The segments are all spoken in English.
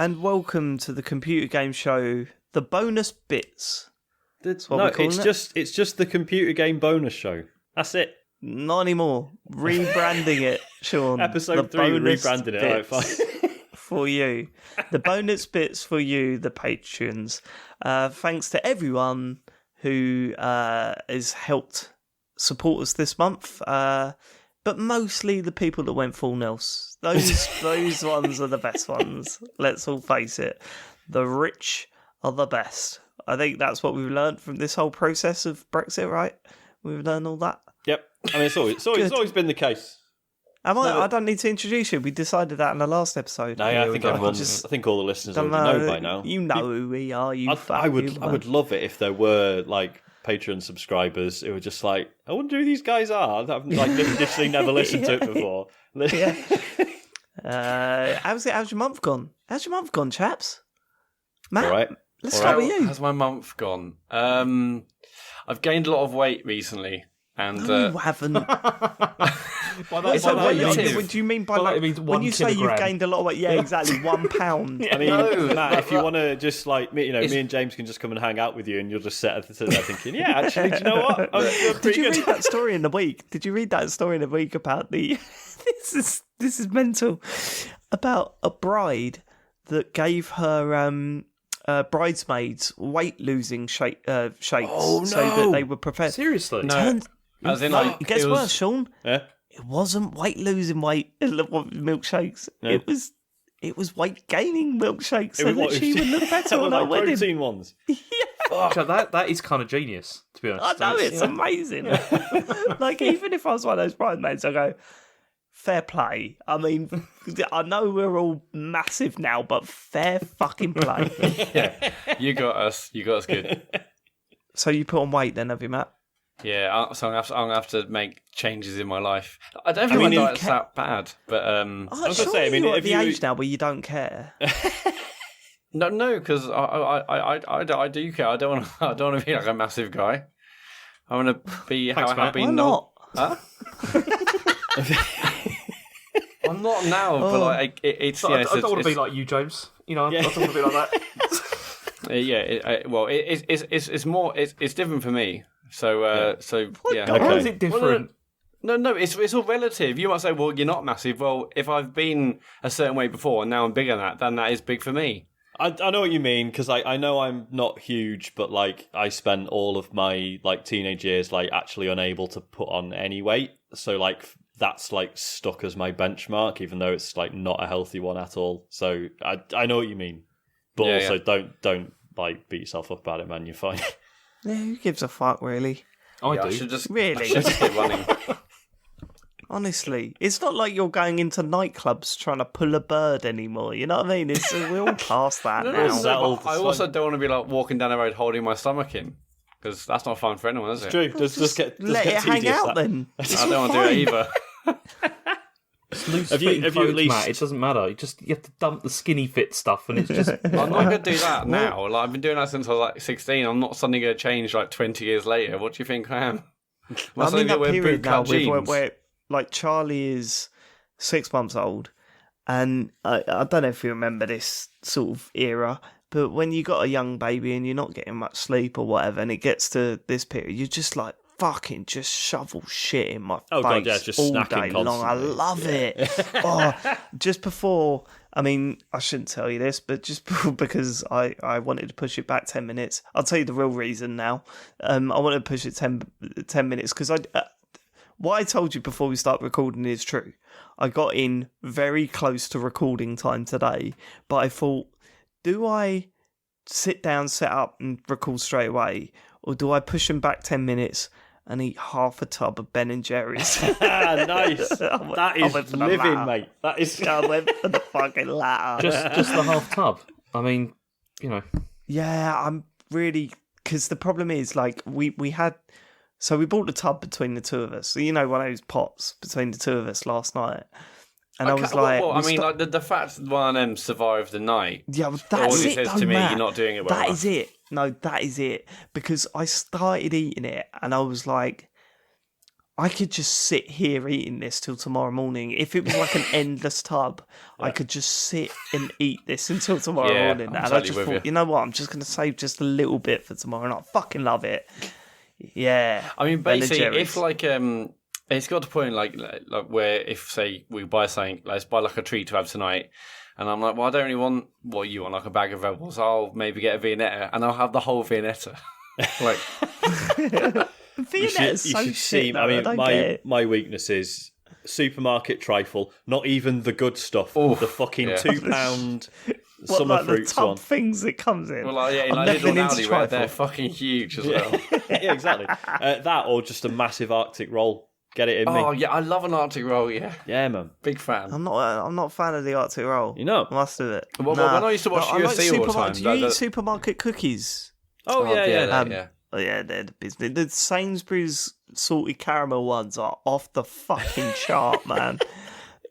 and welcome to the computer game show, the bonus bits. It's just the computer game bonus show. That's it. Not anymore. Rebranding it, Sean. Episode 3, rebranding it. All right, fine. For you. The bonus bits for you, the patrons. Thanks to everyone who has helped support us this month. But mostly the people that went full Nels. Those ones are the best ones. Let's all face it. The rich are the best. I think that's what we've learned from this whole process of Brexit, right? We've learned all that. Yep. I mean, it's always been the case. I don't need to introduce you. We decided that in the last episode. No, I think all the listeners already know by now. You know who we are. I would love it if there were like Patreon subscribers who were just like, I wonder who these guys are. I've like literally never listened to it before. Yeah. How's your month gone? How's your month gone, chaps? Matt, all right. Let's start with you. How's my month gone? I've gained a lot of weight recently. And no, you haven't. What do you mean by like when you say you've gained a lot of weight? Yeah, exactly, 1 pound. I mean, Matt, if you want to just like me and James can just come and hang out with you, and you'll just sit there thinking, yeah, actually, do you know what? Did you read that story in the week? Did you read that story in the week about the? This is mental. About a bride that gave her bridesmaids weight losing shakes, so that they were prepared. Seriously, no. As in, like, it gets worse, Sean. Yeah. It wasn't weight losing milkshakes. No. It was weight gaining milkshakes, so that she would look better on her wedding. Protein ones. Yeah. That is kind of genius, to be honest. I know, it's amazing. Like, even if I was one of those bridesmaids, I go, fair play. I mean, I know we're all massive now, but fair fucking play. Yeah, you got us good. So you put on weight then, have you, Matt? Yeah, so I'm going to have to make changes in my life. I don't think my diet's that bad, but I was going to say, you're at the age now where you don't care. No, because I do care. I don't want to be like a massive guy. I want to be how I have been. Why not? Huh? I'm not now, but like it's. I don't want to be like you, James. You know, I don't want to be like that. It's more. It's different for me. So yeah. How is it different? Well, no, it's all relative. You might say, well, you're not massive. Well, if I've been a certain way before and now I'm bigger than that, then that is big for me. I know what you mean, because I know I'm not huge, but like I spent all of my like teenage years like actually unable to put on any weight. So like that's like stuck as my benchmark, even though it's like not a healthy one at all. So I know what you mean, but also don't like beat yourself up about it, man. You're fine. Yeah, who gives a fuck, really? I should just keep running. Honestly, it's not like you're going into nightclubs trying to pull a bird anymore. You know what I mean? We're all past that now. I also don't want to be like walking down the road holding my stomach in, because that's not fun for anyone, is it? True. Let it hang out then. I don't want to do it either. Have you at least... Matt, it doesn't matter. You have to dump the skinny fit stuff, and it's just. I'm not going to do that now. Like, I've been doing that since I was like 16. I'm not suddenly going to change like 20 years later. What do you think I am? I'm in that period now where like Charlie is 6 months old, and I don't know if you remember this sort of era, but when you got a young baby and you're not getting much sleep or whatever, and it gets to this period, you're just like, fucking just shovel shit in my face God, yeah, just all snacking day long. I love it. Just before, I mean, I shouldn't tell you this, but just because I wanted to push it back 10 minutes. I'll tell you the real reason now. I wanted to push it 10 minutes because what I told you before we start recording is true. I got in very close to recording time today, but I thought, do I sit down, set up and record straight away, or do I push them back 10 minutes and eat half a tub of Ben and Jerry's? Nice. That is living, mate. That is. I went for the fucking latter. Just the half tub. I mean, you know. Yeah, I'm really, because the problem is like we bought the tub between the two of us. So you know, one of those pots between the two of us last night. And I was like, like the fact that one of them survived the night. Yeah, well, that's it. Says to me, you're not doing it well. That is it. No, that is it. Because I started eating it, and I was like, I could just sit here eating this till tomorrow morning. If it was like an endless tub, I could just sit and eat this until tomorrow morning. I'm And totally I just with thought, you. know what? I'm just going to save just a little bit for tomorrow, and I fucking love it. Yeah. I mean, Ben and basically, Jerry's. if like it's got to a point like where if say we buy something, let's buy like a treat to have tonight, and I'm like, well, I don't really want what you want, like a bag of vegetables. I'll maybe get a Viennetta, and I'll have the whole Viennetta. Like, Viennetta's so shit. see. Though, I mean, don't get it. my weakness is supermarket trifle. Not even the good stuff. Oof, the fucking yeah. £2 What, summer like fruits the tub one. things it comes in. well, like, yeah, I've like never Lidl been and into Aldi, where they're trifle. fucking huge as well. Yeah, exactly. That or just a massive Arctic roll. Get it in Oh me. yeah, I love an Arctic roll. Yeah, Yeah, man. big fan. I'm not a fan of the Arctic roll. You know? I must admit. Well, when I used to watch I like UFC all the supermarket. time, Do you that- eat supermarket cookies? Oh, yeah. yeah. Oh yeah, they're the business. The Sainsbury's salted caramel ones are off the fucking chart, man.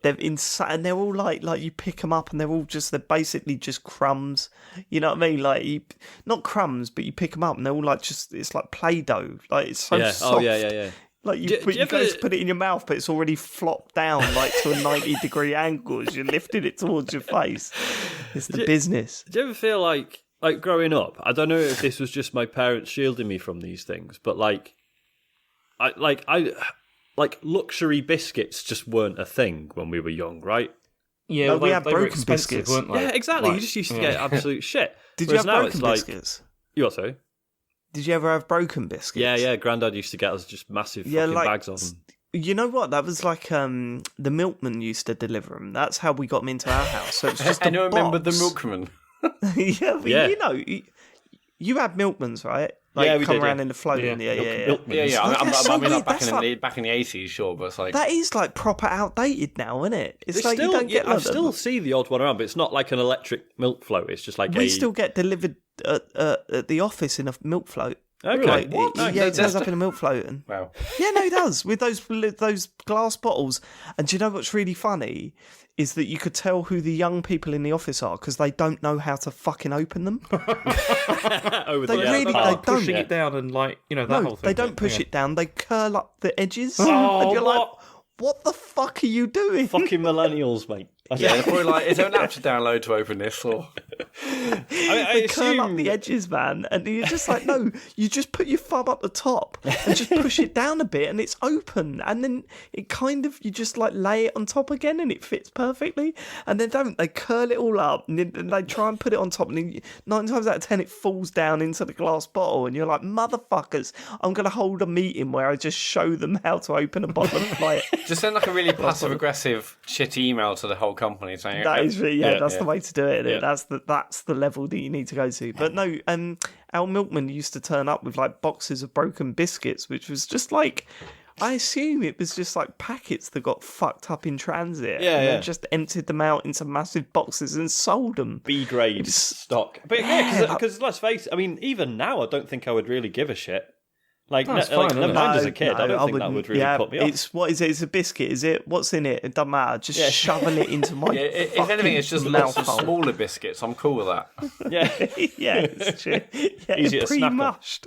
They're insane. They're all like you pick them up and they're basically just crumbs. You know what I mean? Like not crumbs, but you pick them up and they're all like it's like Play-Doh. Like it's so Yeah. soft. Oh, yeah. Like you Do you go ever- to put it in your mouth, but it's already flopped down like to a 90-degree angle as you're lifting it towards your face. It's the business. Do you ever feel like growing up? I don't know if this was just my parents shielding me from these things, but I luxury biscuits just weren't a thing when we were young, right? Yeah, No, we they- had they were broken expensive, biscuits. weren't they? Yeah, exactly. Like, You just used to get absolute shit. Did you Whereas have now broken it's like, biscuits? You what, sorry? Did you ever have broken biscuits? Yeah. Granddad used to get us just massive Yeah, fucking like, bags of them. You know what? That was like the milkman used to deliver them. That's how we got them into our house. So it's just a Anyone remember the box. milkman? Yeah, but Yeah. you know, you had milkmans, right? Like, Yeah, we come did, around yeah. in the floating. Yeah. Milkman. Yeah. I mean, That's so I mean, like weird. That's back in the 80s, sure, but it's like That is like proper outdated now, isn't it? It's They like still, you don't get I like still them. see the odd one around, but it's not like an electric milk float. It's just like We still get delivered at the office in a milk float. Okay. Like, What? yeah, it turns up in a milk float. And, wow. yeah, no, it does with those glass bottles. And do you know what's really funny is that you could tell who the young people in the office are because they don't know how to fucking open them. Over They the really- part. they don't. pushing it down and that No, whole thing. they don't push it down. They curl up the edges. Oh, and you're like, what? what the fuck are you doing? Fucking millennials, mate. Yeah, they're probably like, is there an app to download to open this? Or I They curl up assume the edges, man, and you're just like, no, you just put your thumb up the top and just push it down a bit, and it's open, and then it kind of you just like lay it on top again, and it fits perfectly. And then they curl it all up, and then they try and put it on top, and then 9 times out of 10 it falls down into the glass bottle, and you're like, motherfuckers, I'm gonna hold a meeting where I just show them how to open a bottle of plate. just send like a really passive aggressive shit email to the whole company saying That is really, that's yeah. the way to do it. Isn't it? Yeah. That's the level that you need to go to. But no, our milkman used to turn up with like boxes of broken biscuits, which was just like, I assume it was just like packets that got fucked up in transit. Yeah, and yeah. then just emptied them out into massive boxes and sold them. B grade It's- stock. But Yeah, because let's face it, I mean, even now, I don't think I would really give a shit. Like, No, it's like fine, never isn't it? mind as a kid, I don't think that wouldn't. would really Yeah, put me off. It's what is it? It's a biscuit, is it? What's in it? It doesn't matter. Just Yeah. shoveling it into my. Yeah, if anything, it's just lots of mouth hole. smaller biscuits. I'm cool with that. Yeah. Yeah, it's true. Yeah, Easy to snack on. pre-mushed.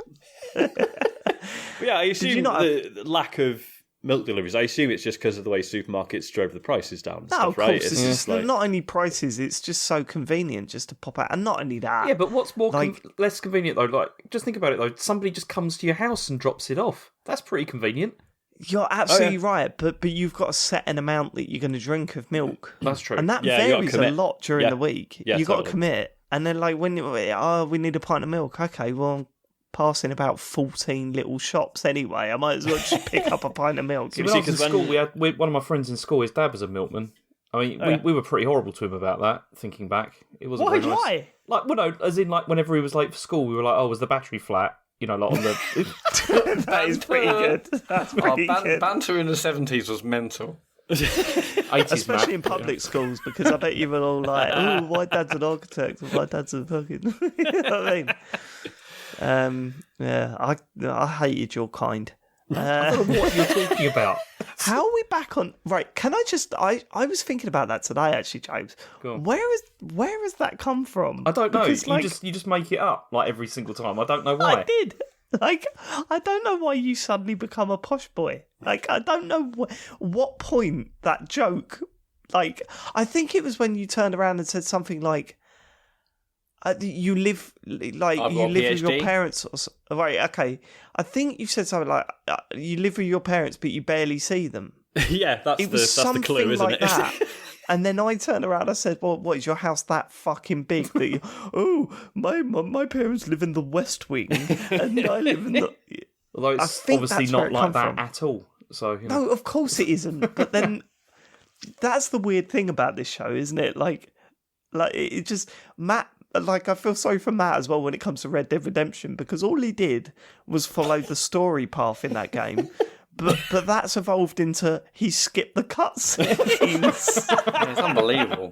But yeah, I assume you not the lack of milk deliveries, I assume it's just because of the way supermarkets drove the prices down and No, stuff, of right? course. It's just not only prices, it's just so convenient just to pop out. And not only that. Yeah, but what's more Like- less convenient though? Like, just think about it though. Somebody just comes to your house and drops it off. That's pretty convenient. You're absolutely right, but you've got to set an amount that you're going to drink of milk. That's true. And that Yeah, you gotta varies a commit. lot during Yeah. the week. Yeah, You've got to totally. commit. And then, like, when we need a pint of milk. Okay, well, I'm passing about 14 little shops anyway. I might as well just pick up a pint of milk. See, when I was in 'cause when- school, one of my friends in school. His dad was a milkman. I mean, we were pretty horrible to him about that. Thinking back, it wasn't Why? very nice. Why? Like, well, no, as in like whenever he was late for school, we were like, "Oh, was the battery flat?" You know, like on the. That is pretty good. That's pretty good. Banter in the 70s was mental. 80s Especially in Mac. public schools, because I bet you were all like, "Oh, my dad's an architect, or my dad's a fucking." You know what I mean? Yeah, I hated your kind. I don't know what you're talking about. How are we back on? Right? Can I just? I was thinking about that today, actually, James. Go on. Where has that come from? I don't know. Because, like, You just make it up like every single time. I don't know why. I did. Like, I don't know why you suddenly become a posh boy. Like, I don't know what point that joke. Like, I think it was when you turned around and said something like, "You live with your parents." Right? Okay. I think you said something like, "You live with your parents, but you barely see them." Yeah, that's the clue, isn't it? That. And then I turned around. I said, "Well, what is your house that fucking big that you?" Oh, my parents live in the West Wing, and I live in the. Although it's obviously not like that at all. So no, of course it isn't. But then that's the weird thing about this show, isn't it? Like it just Matt. Like, I feel sorry for Matt as well when it comes to Red Dead Redemption, because all he did was follow the story path in that game. But that's evolved into he skipped the cutscenes. It's unbelievable.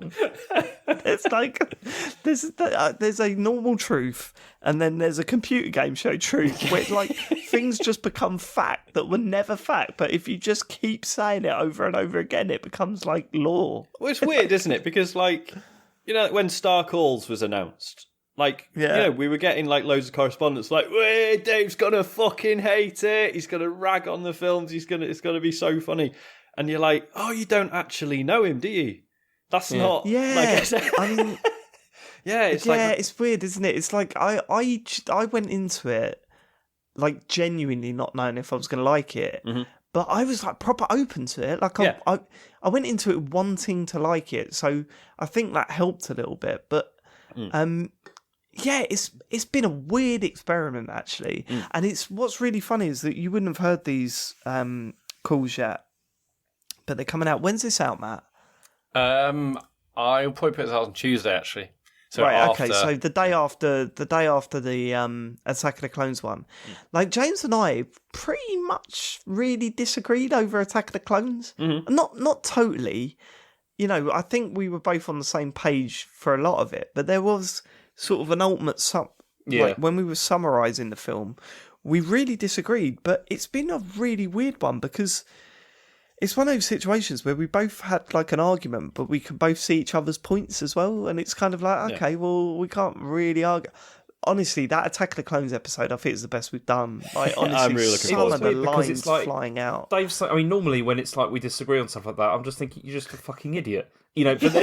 It's like there's a normal truth, and then there's a computer game show truth, where like things just become fact that were never fact. But if you just keep saying it over and over again, it becomes like law. Well, it's weird, isn't it? Because like, you know, when Star Calls was announced, like, you know, we were getting like loads of correspondence like, "Wait, Dave's gonna fucking hate it. He's gonna rag on the films. It's gonna be so funny." And you're like, "Oh, you don't actually know him, do you? That's not." Yeah, I mean, it's weird, isn't it? It's like I went into it like genuinely not knowing if I was gonna like it. Mm-hmm. But I was like proper open to it. Like I went into it wanting to like it, so I think that helped a little bit. But it's been a weird experiment actually, and it's what's really funny is that you wouldn't have heard these calls yet, but they're coming out. When's this out, Matt? I'll probably put this out on Tuesday actually. So right, okay, so the day after the Attack of the Clones one. Like, James and I pretty much really disagreed over Attack of the Clones. Mm-hmm. Not totally. You know, I think we were both on the same page for a lot of it, but there was sort of an ultimate like when we were summarising the film, we really disagreed, but it's been a really weird one because it's one of those situations where we both had like an argument, but we could both see each other's points as well. And it's kind of like, okay, well, we can't really argue. Honestly, that Attack of the Clones episode, I think is the best we've done. Like, honestly, I'm really looking forward to it. The lines it's like, flying out. Dave's, I mean, normally when it's like we disagree on stuff like that, I'm just thinking you're just a fucking idiot. You know, but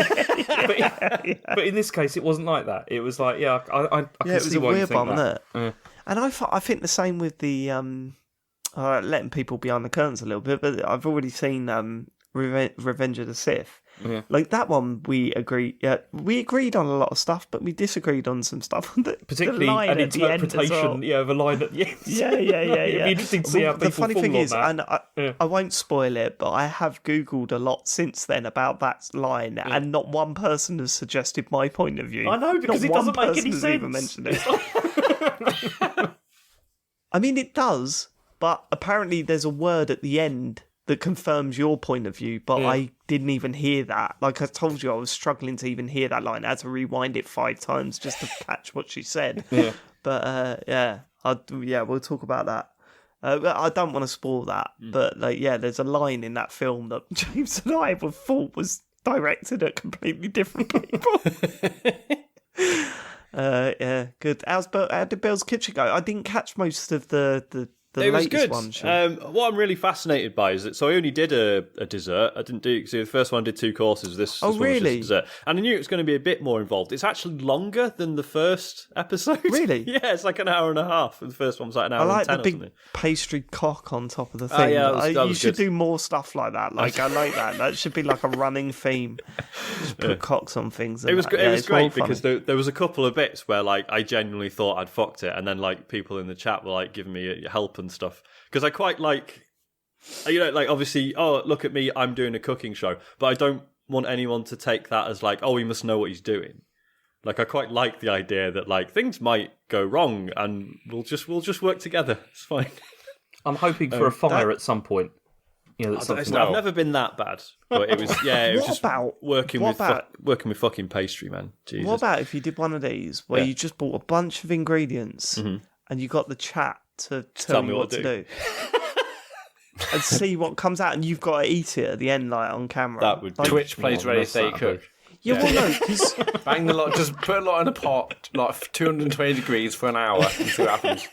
in this case, it wasn't like that. It was like, I can see why you think that. It was a weird one, wasn't it? Yeah. And I think the same with the... letting people behind the curtains a little bit, but I've already seen Revenge of the Sith. Yeah. Like that one, we agreed on a lot of stuff, but we disagreed on some stuff. Particularly an interpretation, of a line at the end. Yeah. It'd be interesting to see how people the funny thing on is, that. And I won't spoil it, but I have Googled a lot since then about that line, and not one person has suggested my point of view. I know, because it doesn't make any sense. Even mentioned it. I mean, it does. But apparently there's a word at the end that confirms your point of view, but I didn't even hear that. Like I told you, I was struggling to even hear that line. I had to rewind it 5 times just to catch what she said. Yeah. But we'll talk about that. I don't want to spoil that, but there's a line in that film that James and I thought was directed at completely different people. Good. How did Bill's Kitchen go? I didn't catch most of the it was good. One, what I'm really fascinated by is that I only did a dessert. I didn't do the first one. I did 2 courses. This one was just a dessert, and I knew it was going to be a bit more involved. It's actually longer than the first episode. Really? Yeah, it's like an hour and a half. The first one was like an hour. I like and 10 the big pastry cock on top of the thing. You should do more stuff like that. Like I like that. That should be like a running theme. Just put cocks on things. It was great because there was a couple of bits where like I genuinely thought I'd fucked it, and then like people in the chat were like giving me help and stuff, because I quite like, you know, like obviously, oh, look at me, I'm doing a cooking show, but I don't want anyone to take that as like, oh, he must know what he's doing. Like I quite like the idea that like things might go wrong and we'll just work together. It's fine. I'm hoping for a fire at some point. You know, I've never been that bad, but it was just working with fucking pastry, man. Jesus. What about if you did one of these where you just bought a bunch of ingredients and you got the chat to tell you what to do. And see what comes out, and you've got to eat it at the end, like on camera. That would be Twitch plays ready, steady, cook. Yeah, well, no, because bang the lot, just put a lot in a pot, like 220 degrees for an hour, and see what happens.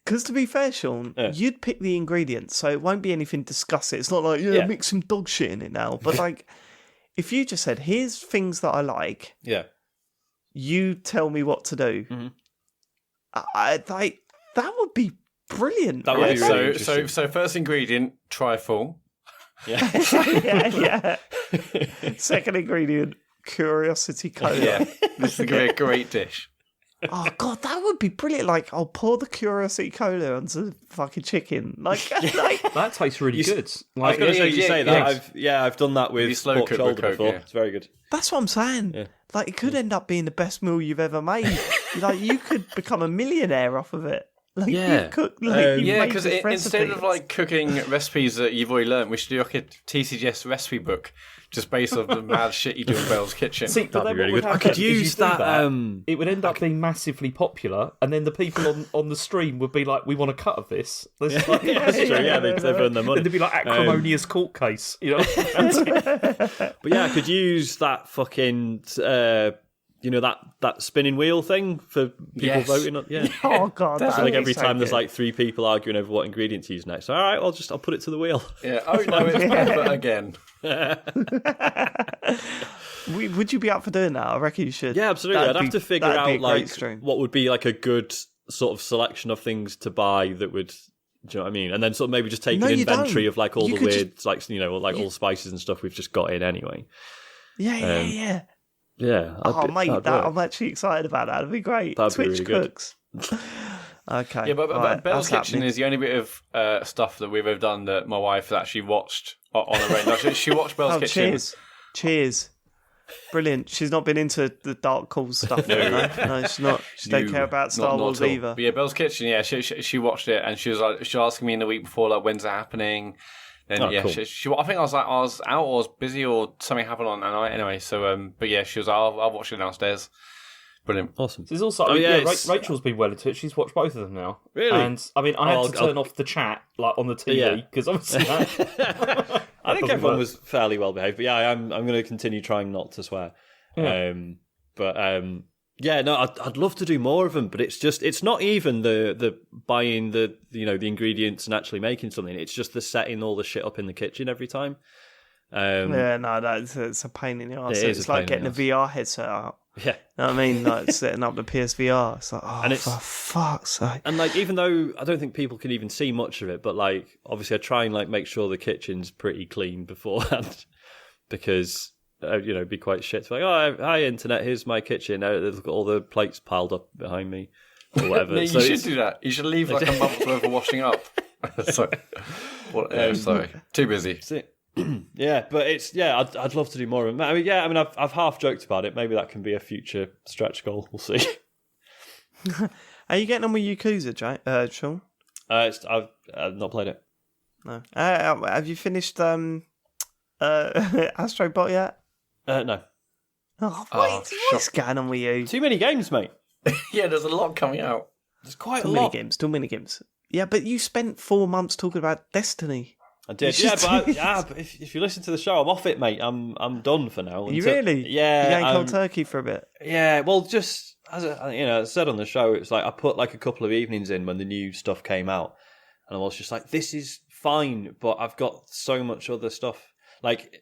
Because to be fair, Sean, you'd pick the ingredients, so it won't be anything disgusting. It's not like, mix some dog shit in it now. But like, if you just said, here's things that I like, you tell me what to do, that would be brilliant. That would be really interesting. So first ingredient, trifle. Yeah. Second ingredient, curiosity cola. Yeah, this is going to be a great dish. Oh god, that would be brilliant! Like, I'll pour the curiosity cola onto fucking chicken. Like that tastes really good. I was going to say, you say that. I've done that with pork shoulder before. Yeah. It's very good. That's what I'm saying. Yeah. Like, it could end up being the best meal you've ever made. Like, you could become a millionaire off of it. Like, you cook, because instead of like cooking recipes that you've already learned, we should do like a TCGS recipe book just based on the mad shit you do in Bell's Kitchen. See, that'd be really good. I could use that. It would end up being massively popular, and then the people on the stream would be like, "We want a cut of this." That's true. Yeah, they've earned their money. And they'd be like acrimonious court case, you know. But yeah, I could use that fucking. That spinning wheel thing for people voting on. Yeah. Oh god. So like every time there's like three people arguing over what ingredient to use next. All right, I'll put it to the wheel. Yeah. Oh no, it's pepper again. Would you be up for doing that? I reckon you should. Yeah, absolutely. I'd have to figure out like what would be like a good sort of selection of things to buy that would. Do you know what I mean? And then sort of maybe just take an inventory of like all the weird, all the spices and stuff we've just got in anyway. Yeah. Yeah. I'm actually excited about that. That'd be great. That'd Twitch be really cooks. Okay. Yeah, but Bell's Kitchen is the only bit of stuff that we've ever done that my wife has actually watched on a range. She watched Bell's Kitchen. Cheers. Brilliant. She's not been into the dark cool stuff. No, she's not. She don't care about Star Wars either. But yeah, Bell's Kitchen. Yeah, she watched it and she was asking me in the week before like when's it happening. Then cool. she I think I was out or was busy or something happened on that night anyway. So but yeah, she was I'll watch it downstairs. Brilliant, awesome. There's also Rachel's been well into it. She's watched both of them now. Really? And I mean, I had to turn off the chat like on the TV because obviously that. I think everyone was fairly well behaved, but yeah, I'm going to continue trying not to swear. Yeah. I'd love to do more of them, but it's not even the buying the the ingredients and actually making something. It's just the setting all the shit up in the kitchen every time. It's a pain in the arse. It's like getting a VR headset out. Yeah, you know what I mean, like setting up the PSVR. It's like, for fuck's sake. And like, even though I don't think people can even see much of it, but like, obviously, I try and like make sure the kitchen's pretty clean beforehand because. Be quite shit. Like, oh, hi, internet, here's my kitchen. Look at all the plates piled up behind me, or whatever. No, you should do that. You should leave like a month's worth of washing up. Sorry, too busy. Yeah, but I'd love to do more of them. I've half joked about it. Maybe that can be a future stretch goal. We'll see. Are you getting on with Yakuza, Sean? I've not played it. No. Have you finished Astro Bot yet? No. What's going on with you? Too many games, mate. Yeah, there's a lot coming out. There's quite too a lot. Too many games. Yeah, but you spent 4 months talking about Destiny. I did. But if you listen to the show, I'm off it, mate. I'm done for now. You really? Yeah. You're going cold turkey for a bit. Yeah. Well, just as I said on the show, it was like I put like a couple of evenings in when the new stuff came out, and I was just like, this is fine, but I've got so much other stuff. Like,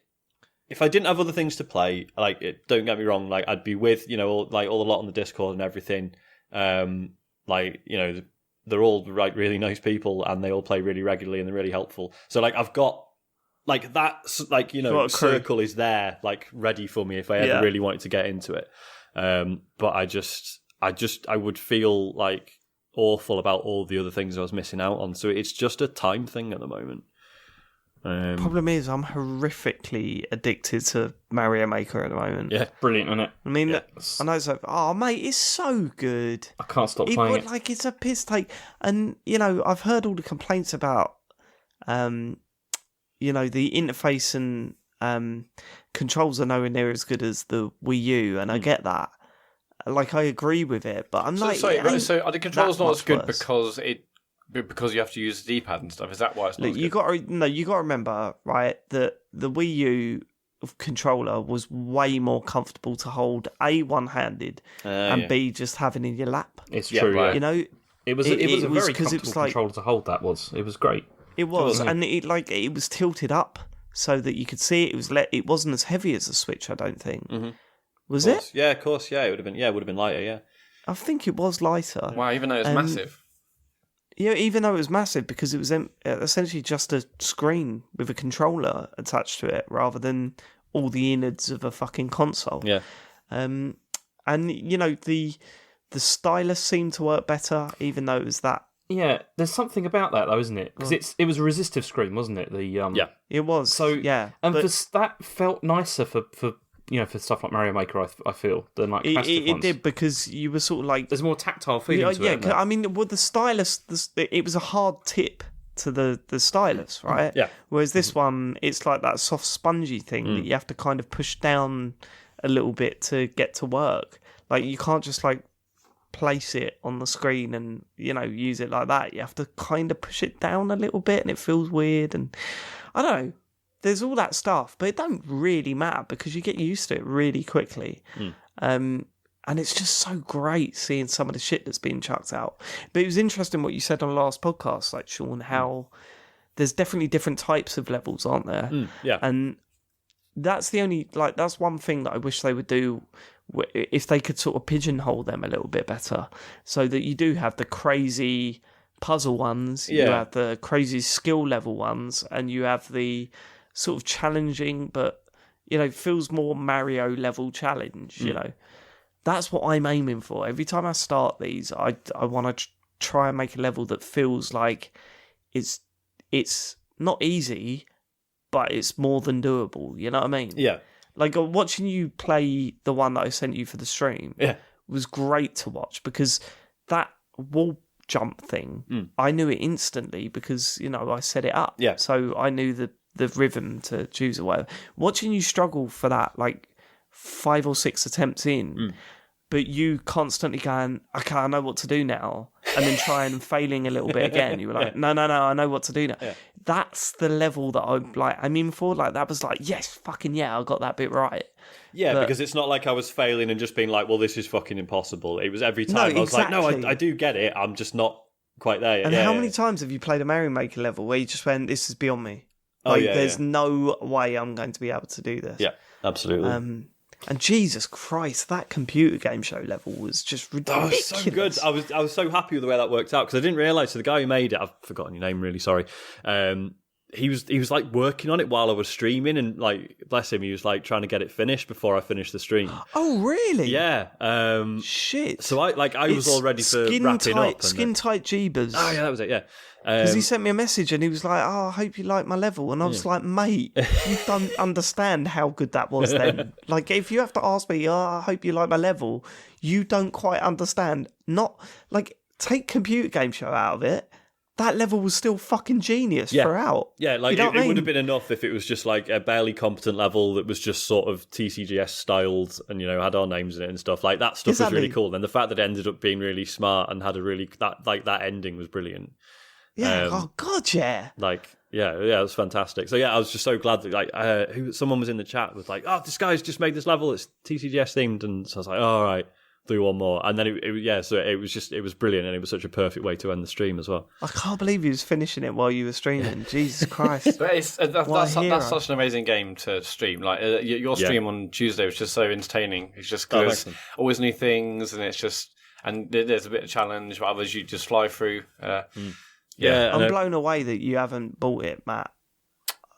if I didn't have other things to play, don't get me wrong, like I'd be with all the lot on the Discord and everything. They're all like really nice people and they all play really regularly and they're really helpful. So like I've got like that circle is there like ready for me if I ever really wanted to get into it. But I would feel like awful about all the other things I was missing out on. So it's just a time thing at the moment. Problem is, I'm horrifically addicted to Mario Maker at the moment. Yeah, brilliant, isn't it? I mean, I know it's like, mate, it's so good. I can't stop playing it. Like, it's a piss take. And, I've heard all the complaints about, the interface and controls are nowhere near as good as the Wii U, and I get that. Like, I agree with it, but I'm so are the controls not as good because you have to use the D-pad and stuff? Is that why it's not? Look, you got to remember, right, that the Wii U controller was way more comfortable to hold, A, one-handed, and B, just having in your lap. It's true, right. It was a very comfortable controller to hold. It was great. It was, and it was tilted up so that you could see it. It wasn't as heavy as the Switch, I don't think. Mm-hmm. Was it? Yeah, of course. Yeah, it would have been. Yeah, it would have been lighter. Yeah, I think it was lighter. Wow, even though it's massive. Yeah, even though it was massive, because it was essentially just a screen with a controller attached to it, rather than all the innards of a fucking console. Yeah. And the stylus seemed to work better, even though it was that. Yeah, there's something about that though, isn't it? Because it was a resistive screen, wasn't it? Yeah, it was. So yeah, and that felt nicer for stuff like Mario Maker. I feel than like capacitive ones. It did, because you were sort of like there's more tactile feeling to it. Yeah, I mean, with the stylus, it was a hard tip to the stylus, right? Yeah. Whereas this one, it's like that soft spongy thing that you have to kind of push down a little bit to get to work. Like, you can't just like place it on the screen and use it like that. You have to kind of push it down a little bit, and it feels weird. And I don't know. There's all that stuff, but it don't really matter because you get used to it really quickly. And it's just so great seeing some of the shit that's being chucked out. But it was interesting what you said on the last podcast, like, Sean, how there's definitely different types of levels, aren't there? Yeah. And that's that's one thing that I wish they would do, if they could sort of pigeonhole them a little bit better, so that you do have the crazy puzzle ones, you have the crazy skill level ones, and you have the sort of challenging, but feels more Mario level challenge. That's what I'm aiming for. Every time I start these, I want to try and make a level that feels like it's not easy, but it's more than doable. You know what I mean? Yeah. Like, watching you play the one that I sent you for the stream was great to watch, because that wall jump thing, I knew it instantly because, I set it up. Yeah. So I knew the rhythm to choose or whatever. Watching you struggle for that, like 5 or 6 attempts in, but you constantly going, okay, I know what to do now, and then trying and failing a little bit again. You were like, no, I know what to do now. Yeah. That's the level that I'm in for. Like, that was like, yes, fucking yeah, I got that bit right. Yeah, because it's not like I was failing and just being like, well, this is fucking impossible. It was every time I was like, no, I do get it. I'm just not quite there yet. And how many times have you played a Mario Maker level where you just went, this is beyond me? Like, there's no way I'm going to be able to do this. Yeah, absolutely. And Jesus Christ, that computer game show level was just ridiculous. Oh, so good. I was so happy with the way that worked out, because I didn't realise. So the guy who made it, I've forgotten your name, really sorry. He was like working on it while I was streaming, and like, bless him, he was like trying to get it finished before I finished the stream. Oh, really? Yeah. Shit. So I was all ready for wrapping up. Skin tight Jeebus. Oh yeah, that was it. Yeah. Because he sent me a message and he was like, "Oh, I hope you like my level," and I was like, "Mate, you don't understand how good that was then. Like, if you have to ask me, I hope you like my level, you don't quite understand. Not like, take computer game show out of it. That level was still fucking genius throughout. Yeah, like, you know it would have been enough if it was just like a barely competent level that was just sort of TCGS styled and, had our names in it and stuff. Like, that stuff was really cool. And the fact that it ended up being really smart and had a really, that ending was brilliant. Yeah, oh god, yeah. Like, yeah, it was fantastic. So yeah, I was just so glad that like someone was in the chat was like, "Oh, this guy's just made this level. It's TCGS themed," and so I was like, "All right, do one more." And then so it was brilliant, and it was such a perfect way to end the stream as well. I can't believe he was finishing it while you were streaming. Jesus Christ! But that's such an amazing game to stream. Like, your stream on Tuesday was just so entertaining. It's just because always new things, and it's just, and there's a bit of challenge, but others you just fly through. Yeah, I'm blown away that you haven't bought it, Matt.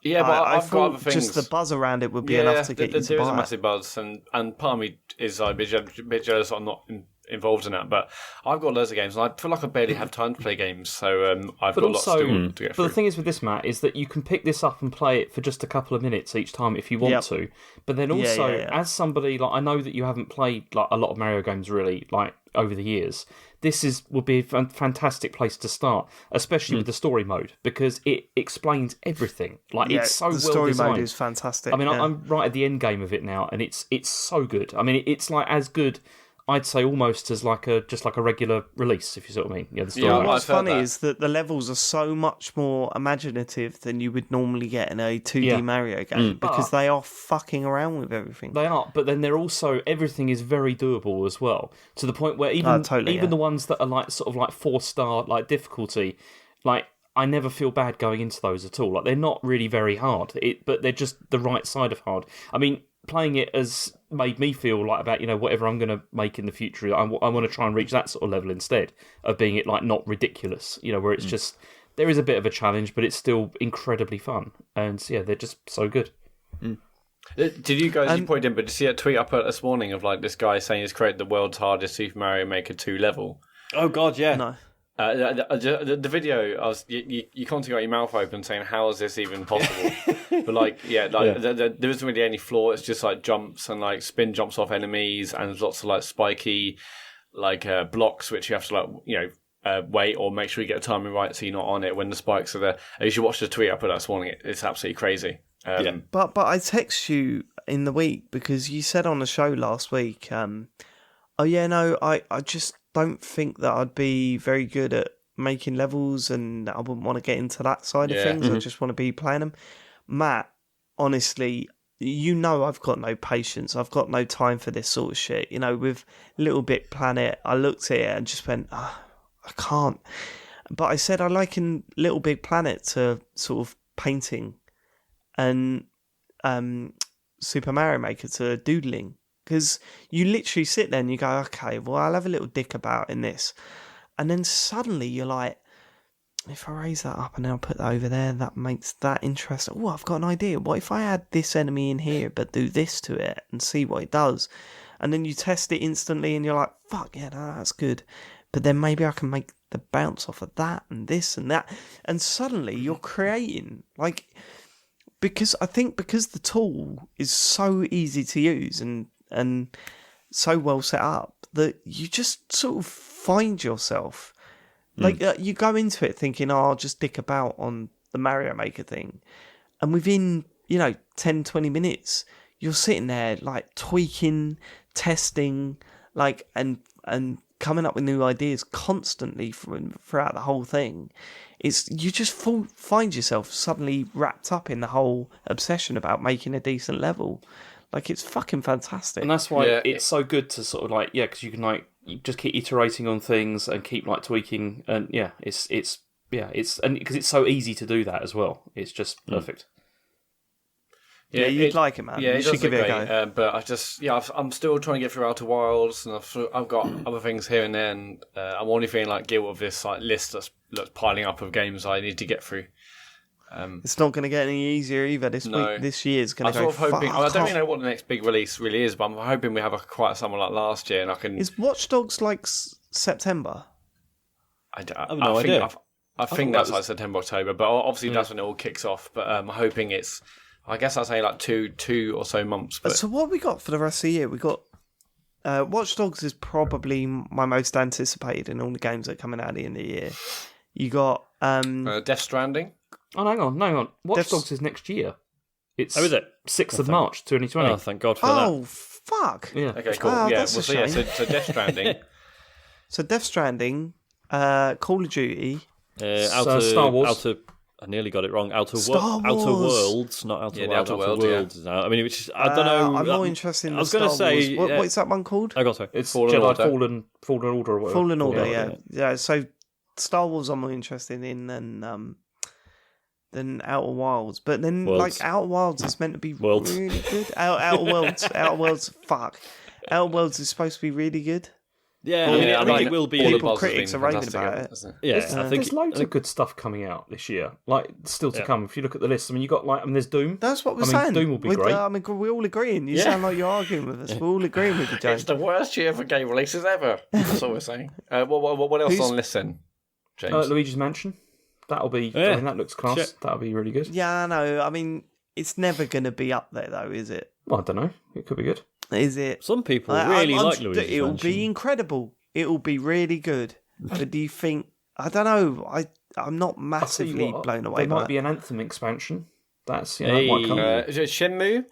Yeah, but I I've got other things. Just the buzz around it would be enough to get you to buy it. There is a massive buzz, and part of me is a bit jealous I'm not involved in that. But I've got loads of games, and I feel like I barely have time to play games. So I've got lots to get through. But the thing is with this, Matt, is that you can pick this up and play it for just a couple of minutes each time if you want to. But then also, as somebody, like, I know that you haven't played like a lot of Mario games really, like, over the years. This would be a fantastic place to start, especially with the story mode, because it explains everything. Like, it's so well designed. The story mode is fantastic. I mean, I'm right at the end game of it now, and it's so good. I mean, it's like as good, I'd say almost as like a regular release, if you see what I mean. Yeah, the story. Yeah, What's I've heard funny that. is that the levels are so much more imaginative than you would normally get in a 2D Mario game because they are fucking around with everything. They are, but then they're also everything is very doable as well, to the point where even the ones that are like sort of like 4-star like difficulty, like I never feel bad going into those at all. Like they're not really very hard, but they're just the right side of hard. I mean, playing it has made me feel like about whatever I'm going to make in the future, I want to try and reach that sort of level instead of being it like not ridiculous, where it's just there is a bit of a challenge, but it's still incredibly fun, and they're just so good. Did you guys, you pointed in, but did you see a tweet I put this morning of like this guy saying he's created the world's hardest Super Mario Maker 2 level? Oh God, yeah. No. The video, you can't take out your mouth open saying, how is this even possible? But there isn't really any flaw. It's just like jumps and like spin jumps off enemies, and there's lots of like spiky blocks which you have to wait or make sure you get the timing right so you're not on it when the spikes are there. You should watch the tweet I put out this morning. It's absolutely crazy. But I text you in the week because you said on the show last week, I just don't think that I'd be very good at making levels, and I wouldn't want to get into that side of things. I just want to be playing them. Matt, honestly, I've got no patience. I've got no time for this sort of shit. With Little Big Planet, I looked at it and just went, I can't. But I said I liken Little Big Planet to sort of painting, and Super Mario Maker to doodling. Because you literally sit there and you go, okay, well, I'll have a little dick about in this. And then suddenly you're like, if I raise that up and then I'll put that over there, that makes that interesting. Oh, I've got an idea. What if I add this enemy in here but do this to it and see what it does? And then you test it instantly and you're like, fuck, yeah, no, that's good. But then maybe I can make the bounce off of that and this and that. And suddenly you're creating, because the tool is so easy to use and so well set up that you just sort of find yourself you go into it thinking, I'll just dick about on the Mario Maker thing, and within 10-20 minutes you're sitting there like tweaking, testing, and coming up with new ideas constantly throughout the whole thing. You just find yourself suddenly wrapped up in the whole obsession about making a decent level. It's fucking fantastic. And that's why it's so good to sort of because you can you just keep iterating on things and keep tweaking, and it's and because it's so easy to do that as well. It's just perfect. Yeah, you'd like it, man. Yeah, you should give it a go. But I'm still trying to get through Outer Wilds, and I've got other things here and there, and I'm only feeling like guilt of this list that's piling up of games I need to get through. It's not going to get any easier either. This year's going to go. I don't really know what the next big release really is, but I'm hoping we have quite something like last year, and I can. Is Watch Dogs September? I have no idea. I think that's September, October, but obviously that's when it all kicks off. But I'm hoping it's. I guess I'd say two or so months. But... So what have we got for the rest of the year? We got Watch Dogs is probably my most anticipated in all the games that are coming out at the end of the year. You got Death Stranding. Oh, hang on. Watch Dogs is next year. It's is it? 6th of March, 2020. Oh, thank God for that. Oh, fuck. Yeah. Okay, cool. So Death Stranding. So Death Stranding, Call of Duty, Star Wars. I nearly got it wrong. Outer Worlds, not Outer yeah, Worlds. Outer Worlds. Yeah. I mean, I don't know. I'm more interested in I was going to say, what is that one called? I got it. It's Fallen Order. Fallen Order or whatever. Fallen Order, yeah. So Star Wars I'm more interested in than Outer Wilds. But then, Outer Wilds is meant to be really good. Outer Worlds, fuck. Outer Worlds is supposed to be really good. Yeah, I think it will be. People, critics are raving about it. Yeah, I think there's loads of good stuff coming out this year. Still to come. If you look at the list, I mean, you got there's Doom. That's what we're saying. Doom will be great. We're all agreeing. You sound like you're arguing with us. We're all agreeing with you, James. It's the worst year for game releases ever. That's all we're saying. What else on list then, James? Luigi's Mansion. That'll be. I mean, that looks class. Shit. That'll be really good. Yeah, I know. I mean, it's never going to be up there, though, is it? Well, I don't know. It could be good. Is it? Some people really like Luigi's Mansion. It'll be incredible. It'll be really good. But do you think? I don't know. I'm not massively blown away. There by might be an Anthem expansion. That might come. Is it Shenmue?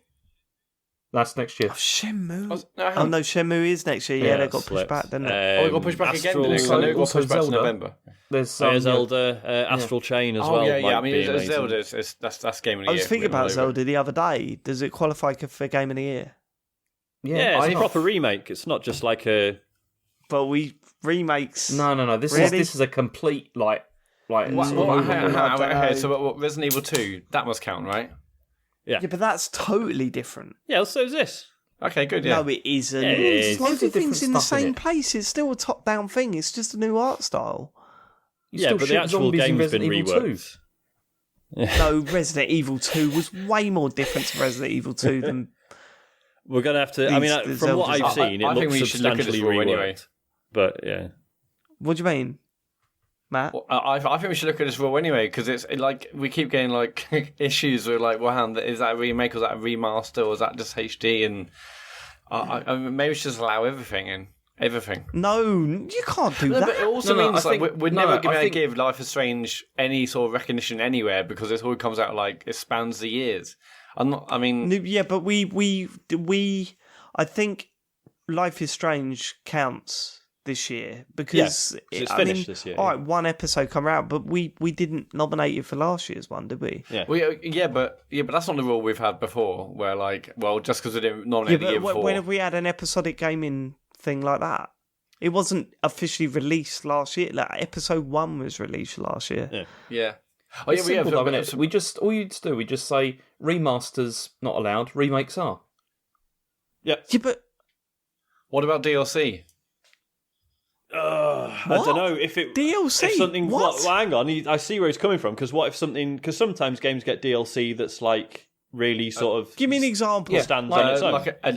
That's next year. Shenmue. No, No, Shenmue is next year. Yeah, they got pushed slipped. back, didn't it? it got pushed back again. Didn't it? 'Cause I Also- know it got also pushed back to Zelda. November. There's Zelda, Astral Chain as well. Oh yeah. I might mean, be it's amazing. Zelda. That's game of the I year. was thinking written all about over it. Zelda the other day. Does it qualify for Game of the Year? Yeah, it's a I- proper remake. It's not just like a. But remakes. No. This Really? is a complete like. Hang on, I don't okay, know. so what, Resident Evil 2, that must count, right? Yeah, but that's totally different. Yeah, so is this. Okay, good, yeah. No, it isn't. Yeah, it is. It's loads of Different things in the stuff in same it. place. It's still a top-down thing. It's just a new art style. You Yeah, still but the shoot actual zombies in game's been Resident Evil 2. reworked. No, Resident Evil 2 was way more different to Resident Evil 2 than... We're gonna have to. I mean, These- from what Zelda's- I've seen, I it think looks we should look at this substantially rule reworked. anyway. But yeah, What do you mean, Matt? Well, I think we should look at this rule anyway, because it's like we keep getting like issues with like, well, is that a remake, or is that a remaster, or is that just HD? And I mean, maybe we should just allow everything in. Everything. No, you can't do No, that. but it also No, means I like think- we're no, never I going to think- give Life is Strange any sort of recognition anywhere, because it all comes out like it spans the years. I mean, Yeah, but I think Life is Strange counts this year because Yeah, 'cause it's finished this year, All yeah. right, one episode come out, but we didn't nominate it for last year's one, did we? yeah. but that's not the rule we've had before. Where like, well, just because we didn't Yeah, nominate the year but before. when have we had an episodic gaming thing like that? It wasn't officially released last year. Like episode 1 was released last year. Yeah. Yeah. It's simple though, isn't it? We just all you do, we just say remasters not allowed, remakes are. Yeah, but What about DLC? I don't know if it DLC? If something. What? Well, hang on, I see where he's coming from. Because what if something? Because sometimes games get DLC that's like really sort of. give me an example. stands on its own.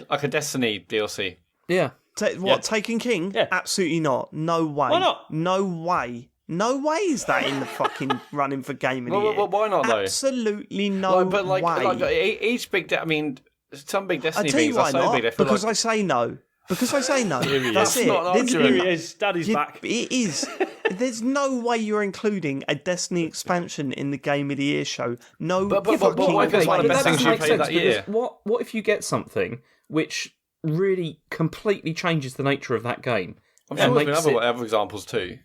Like a Destiny DLC. Yeah. Taken King? Yeah. Absolutely not. No way. Why not? No way. No way is that in the fucking running for Game of the Year. Well, why not, though? Absolutely no way. Each big. I mean, some big I Destiny tell you things why are so not. big. I feel Because like, I say no. Because I say no. Here he That's is. it. Not an There's argument. Here he is. Daddy's back. It is. There's no way you're including a Destiny expansion in the Game of the Year show. No But fucking what if it's one of the way. best that things doesn't you make played sense that year? because what if you get something which really completely changes the nature of that game? I'm sure and there's been makes other examples too.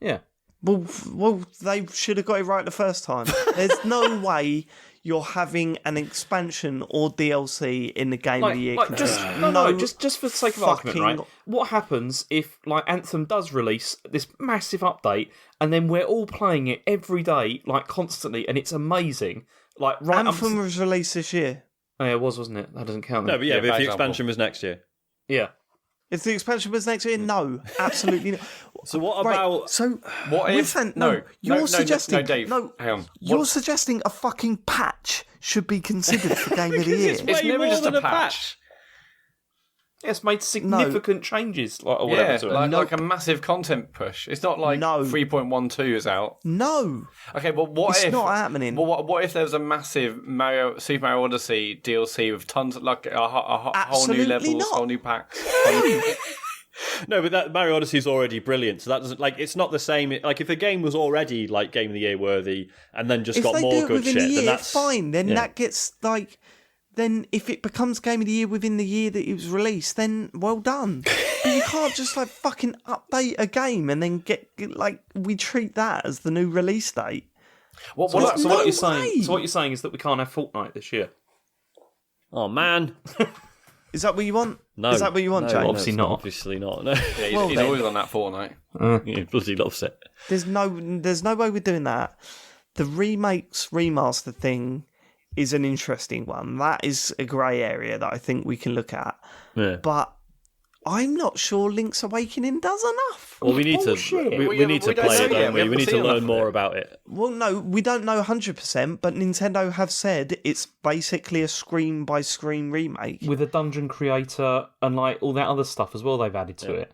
Yeah. Well, they should have got it right the first time. There's no way you're having an expansion or DLC in the Game of the Year. Just for the sake of argument, right? What happens if like Anthem does release this massive update and then we're all playing it every day, like constantly, and it's amazing? Like right, Anthem was released this year. Oh, yeah, it was, wasn't it? That doesn't count. No, then. but yeah, but if bad the example. expansion was next year. Yeah. If the expansion was next year, no, absolutely not. So what Right, about? so What if- listen, no, you're no, suggesting Dave, hang on. You're suggesting a fucking patch should be considered for Game of the Year. It's It's way never more just than a a patch. It's made significant changes, like, or whatever. Yeah, to it. like a massive content push. It's not like No. 3.12 is out. No, Okay, but what it's if not happening. Well, what if there was a massive Super Mario Odyssey DLC with tons of like a whole new Absolutely levels, not. whole new packs? No, but that Mario Odyssey is already brilliant. So that doesn't like it's not the same. Like if a game was already like Game of the Year worthy and then just if got they more do it good within shit, the year, then that's fine. Then yeah. that gets like. Then if it becomes Game of the Year within the year that it was released, then well done. But you can't just like fucking update a game and then get like we treat that as the new release date. What So no what you're way. saying? So what you're saying is that we can't have Fortnite this year. Oh man, Is that what you want? no. Is that what you want, no, James? Obviously it's not. Obviously not. No, Yeah, Well, he's then. always on that Fortnite. he bloody loves it. There's no way we're doing that. The remakes remaster thing is an interesting one. That is a grey area that I think we can look at. Yeah. But I'm not sure Link's Awakening does enough. Well, we need Bullshit. to we need to We don't play know it, yet. don't We we? We haven't need to seen learn enough of more it. about it. Well, no, we don't know 100%, but Nintendo have said it's basically a screen-by-screen remake. With a dungeon creator and like all that other stuff as well they've added to it.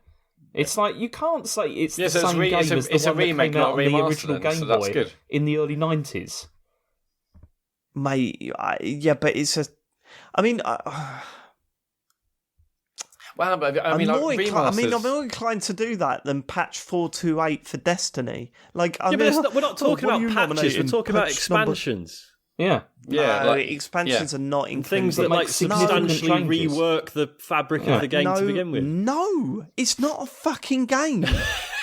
It's like you can't say it's Yeah, the so same game it's as the a one that remake, came out not on a the remaster original then, Game so that's Boy good. in the early 90s. Mate, yeah, but it's a... I mean... Well, but I mean, I'm like remasters. I'm more inclined to do that than patch 428 for Destiny. Like, Yeah, but we're not talking what are about you patches. We're nominating? talking about Patch number- expansions. Yeah. Yeah, No, expansions are not included. Things that like substantially rework the fabric of the game to begin with. No, it's not a fucking game.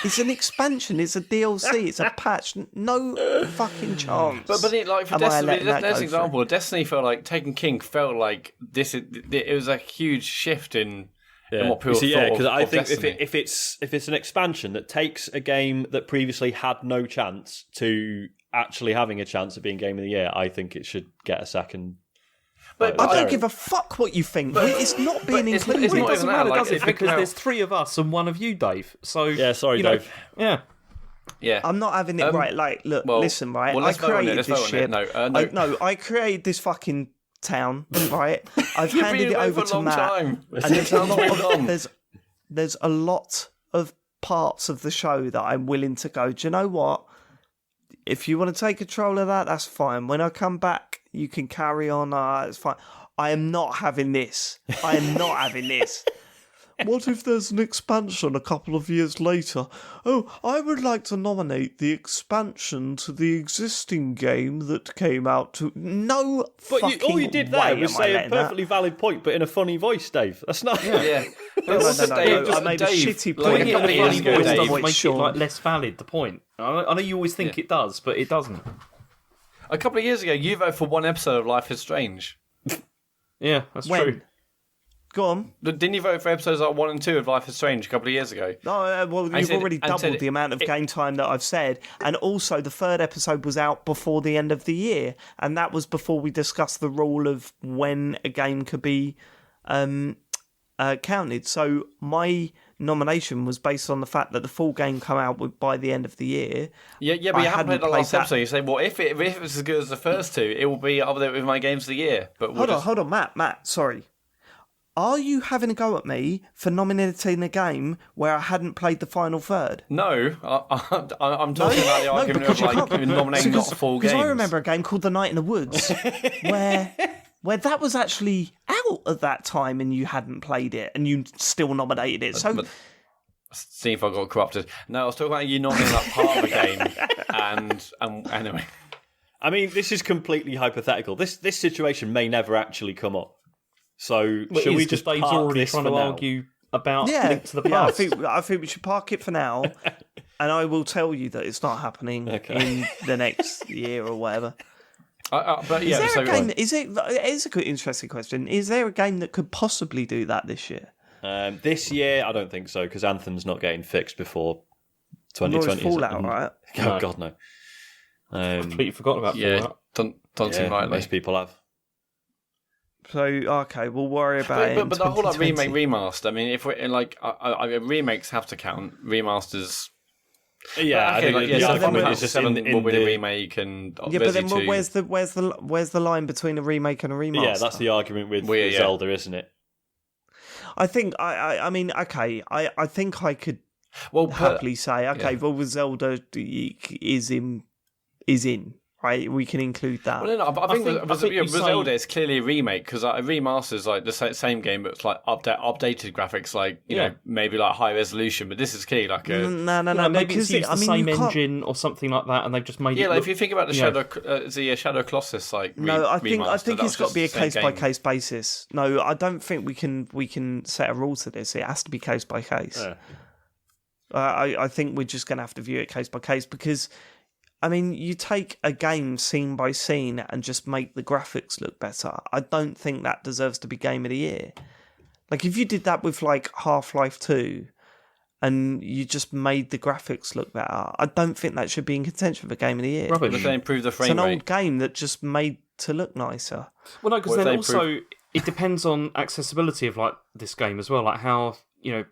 It's an expansion. It's a DLC. It's a patch. No fucking chance. But like for Destiny, there's an example. Destiny felt like Taken King felt like this. It was a huge shift in what people thought. Yeah, because I think if it's an expansion that takes a game that previously had no chance to actually having a chance of being Game of the Year, I think it should get a second. But I don't give a fuck what you think. It's not being included. It doesn't matter, does it? Because there's 3 of us and 1 of you, Dave. So yeah, sorry, Dave. Yeah, I'm not having it right. Like, look, listen, right. I created this shit. No, I created this fucking town, right? I've handed it over to Matt, and there's a lot of parts of the show that I'm willing to go. Do you know what? If you want to take control of that, that's fine. When I come back, you can carry on. It's fine. I am not having this. I am not having this. What if there's an expansion a couple of years later? Oh, I would like to nominate the expansion to the existing game that came out to... No fucking all you did there was say a perfectly valid point, but in a funny voice, Dave. That's not... Yeah. No. I made a shitty point. A funny voice doesn't make it like less valid, the point. I know you always think it does, but it doesn't. A couple of years ago, you voted for 1 episode of Life is Strange. Yeah, that's true. Go on. Didn't you vote for episodes like 1 and 2 of Life is Strange a couple of years ago? No, well, you've already doubled the amount of game time that I've said. And also, the 3rd episode was out before the end of the year. And that was before we discussed the rule of when a game could be counted. So my nomination was based on the fact that the full game come out by the end of the year. Yeah, but you haven't played the last episode. You say, well, if it's as good as the first 2, it will be up there with my games of the year. But hold on, Matt, sorry. Are you having a go at me for nominating a game where I hadn't played the final third? No, I'm talking about the argument of like nominating not full games. Because I remember a game called The Night in the Woods where that was actually out at that time and you hadn't played it and you still nominated it. So, see if I got corrupted. No, I was talking about you nominating that part of the game, and anyway. I mean, this is completely hypothetical. This situation may never actually come up. So should we just Dave's park already this trying for to now? argue about Link to the Past? I think we should park it for now, and I will tell you that it's not happening in the next year or whatever. But yeah, is there a game? It is a good, interesting question. Is there a game that could possibly do that this year? This year, I don't think so because Anthem's not getting fixed before 2020. Fallout, right? Oh God, no. Completely forgot about Fallout. Don't seem likely. Most people have. So okay, we'll worry about it. But the whole like remake remaster. I mean, if we're like, remakes have to count. Remasters. Yeah, okay, I think the argument is just in will be the remake and but then where's the line between a remake and a remaster? Yeah, that's the argument with Zelda, isn't it? I think I mean, okay, I think I could happily say, okay, well, Zelda is in. Right, we can include that. Well, no, but I think Zelda is clearly a remake because a remaster is like the same game, but it's like updated graphics, like you know, maybe like high resolution. But this is clearly like a no. Maybe it's used the same engine or something like that, and they've just made it. Yeah, like if you think about the Shadow Colossus, like I think it's got to be a case by case basis. No, I don't think we can set a rule to this. It has to be case by case. Yeah. I think we're just going to have to view it case by case because. I mean, you take a game scene by scene and just make the graphics look better. I don't think that deserves to be Game of the Year. Like, if you did that with, like, Half-Life 2 and you just made the graphics look better, I don't think that should be in contention for Game of the Year. Rubbish. If they improve the frame rate. It's an old game that just made to look nicer. Well, no, because then also it depends on accessibility of, like, this game as well. Like, how, you know,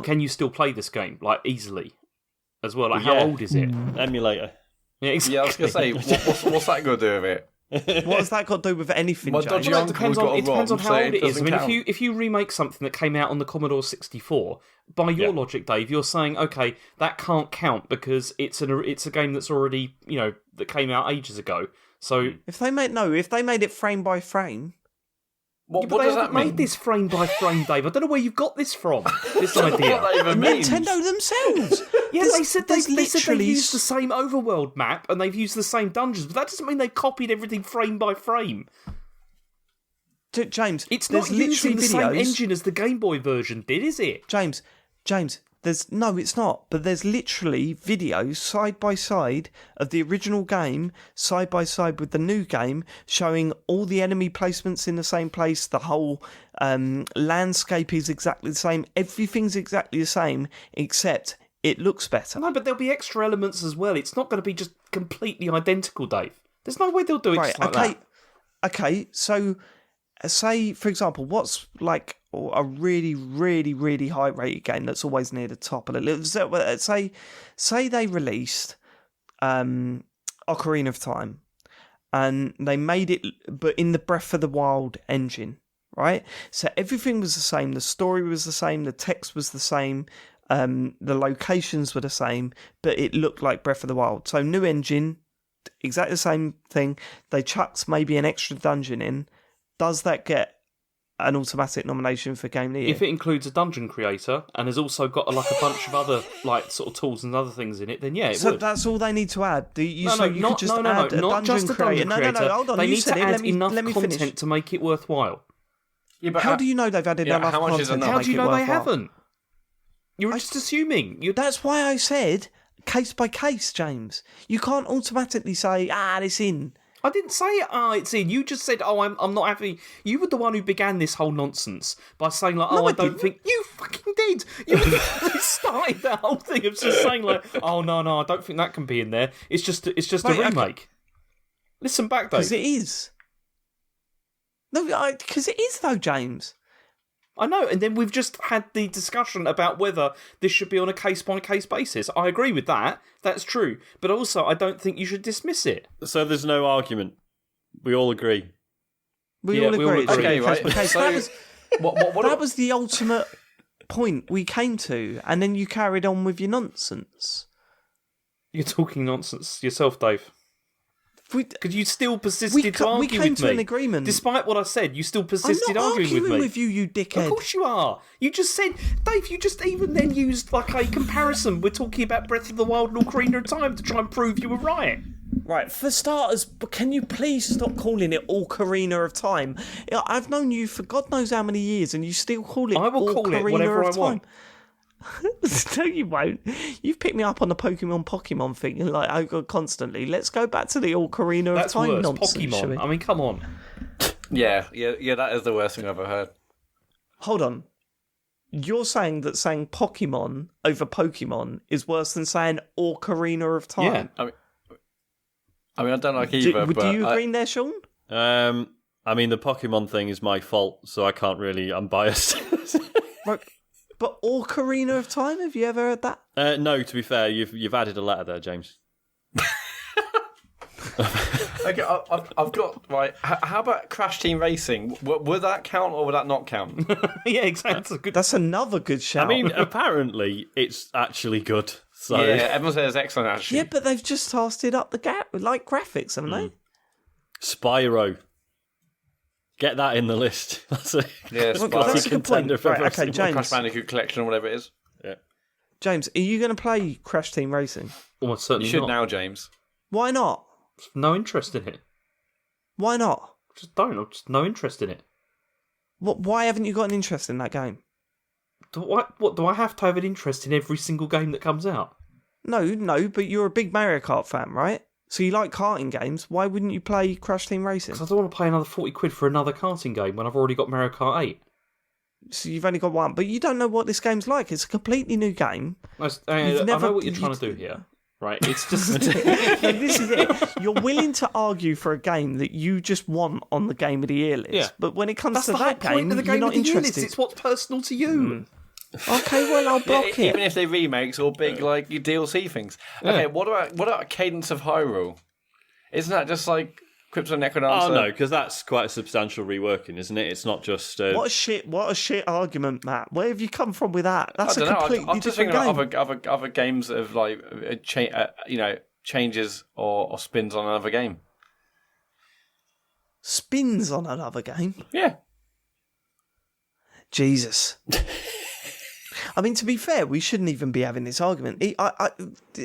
can you still play this game, like, easily as well? Like, how old is it? Emulator. Yeah, exactly. Yeah, I was going to say, what's that going to do with it? What has that got to do with anything, James? It depends on how old it is. I mean, if you remake something that came out on the Commodore 64, by your logic, Dave, you're saying, okay, that can't count because it's a game that's already, you know, that came out ages ago. So if they made it frame by frame. What they does haven't that mean? made this frame by frame, Dave. I don't know where you've got this from. This idea. What that even means. Nintendo themselves. Yeah, they said they've used the same overworld map and they've used the same dungeons, but that doesn't mean they've copied everything frame by frame. James, it's not using the same engine as the Game Boy version did, is it? James, it's not. But there's literally videos side by side of the original game, side by side with the new game, showing all the enemy placements in the same place. The whole landscape is exactly the same. Everything's exactly the same, except it looks better. No, but there'll be extra elements as well. It's not going to be just completely identical, Dave. There's no way they'll do it just like that. Okay, so say, for example, what's like a really, really, really high rated game that's always near the top of the list? Say they released Ocarina of Time and they made it, but in the Breath of the Wild engine, right? So everything was the same, the story was the same, the text was the same, the locations were the same, but it looked like Breath of the Wild. So new engine, exactly the same thing. They chucked maybe an extra dungeon in. Does that get an automatic nomination for Game of the Year? If it includes a dungeon creator and has also got a bunch of other like sort of tools and other things in it, then yeah, it would. That's all they need to add. Not just a dungeon creator. No, hold on. They need to add enough content to make it worthwhile. Yeah, but how do you know they've added enough content? How do you know they haven't? You're just assuming. That's why I said case by case, James. You can't automatically say, it's in. I didn't say, it's in. You just said, I'm not happy. You were the one who began this whole nonsense by saying, like, I don't think... You fucking did! You started that whole thing of just saying, like, no, I don't think that can be in there. It's just a remake. Okay. Listen back, though. Because it is. No, because it is, though, James. I know, and then we've just had the discussion about whether this should be on a case-by-case basis. I agree with that. That's true. But also, I don't think you should dismiss it. So there's no argument. We all agree. We all agree. Okay, right. That was the ultimate point we came to, and then you carried on with your nonsense. You're talking nonsense yourself, Dave. Because you still persisted to argue with me. We came to an agreement. Despite what I said, you still persisted arguing with me. I'm not arguing with you, you dickhead. Of course you are. You just said, Dave, you just even then used like a comparison. We're talking about Breath of the Wild and Ocarina of Time to try and prove you were right. Right, for starters, can you please stop calling it Ocarina of Time? I've known you for God knows how many years and you still call it Ocarina of Time. I will call it whatever I want. No, you won't. You've picked me up on the Pokemon thing, like constantly. Let's go back to the Ocarina of Time nonsense. Pokemon. I mean, come on. Yeah. That is the worst thing I've ever heard. Hold on. You're saying that saying Pokemon over Pokemon is worse than saying Ocarina of Time? Yeah. I mean, I don't like either. Do you agree there, Sean? I mean, the Pokemon thing is my fault, so I can't really. I'm biased. Right. But Ocarina of Time, have you ever heard that? No, to be fair, you've added a letter there, James. Okay, I've got right. How about Crash Team Racing? Would that count or would that not count? Yeah, exactly. That's another good shout. I mean, apparently it's actually good. So yeah, everyone says it's excellent. Actually, yeah, but they've just tasted up the gap with like graphics, haven't they? Spyro. Get that in the list. That's a that's a contender for okay, James. Crash Bandicoot Collection or whatever it is. Yeah. James, are you going to play Crash Team Racing? Oh, certainly you should not. now, James. Why not? No interest in it. Why not? Just don't. Just no interest in it. Why haven't you got an interest in that game? What do I have to have an interest in every single game that comes out? No, but you're a big Mario Kart fan, right? So you like karting games. Why wouldn't you play Crash Team Racing? Because I don't want to pay another 40 quid for another karting game when I've already got Mario Kart 8. So you've only got one, but you don't know what this game's like. It's a completely new game. I know what you're trying to do here. Right, it's just... No, this is it. You're willing to argue for a game that you just want on the Game of the Year list, but when it comes to that game, you're not interested. It's what's personal to you. Okay, well, I'll block it. Even if they remakes or big like DLC things. Okay, what about Cadence of Hyrule? Isn't that just like Crypto Necrodancer? Oh no, because that's quite a substantial reworking, isn't it? It's not just what a shit argument, Matt. Where have you come from with that? That's a completely different game. I'm just thinking of other games that have like changes or spins on another game. Spins on another game? Yeah. Jesus. I mean, to be fair, we shouldn't even be having this argument.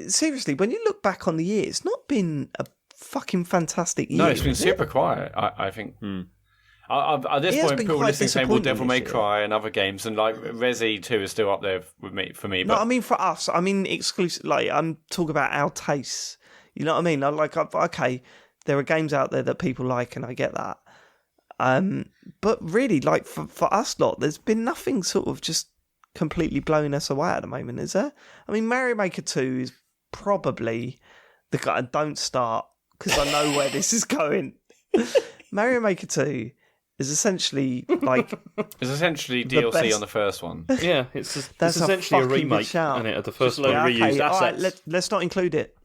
Seriously, when you look back on the year, it's not been a fucking fantastic year. No, it's been super quiet, I think. At this point, people were listening saying, well, Devil May Cry and other games, and like Resi 2 is still up there for me. No, but... I mean for us. I mean exclusive. Like I'm talking about our tastes. You know what I mean? Like, okay, there are games out there that people like, and I get that. But really, like for us lot, there's been nothing sort of just completely blowing us away at the moment, is there? I mean, Mario Maker 2 is probably the guy. Don't start because I know where this is going. Mario Maker 2 is essentially like it's essentially DLC on the first one. Yeah, it's essentially a remake of the first one. Reused assets. Right, let's not include it.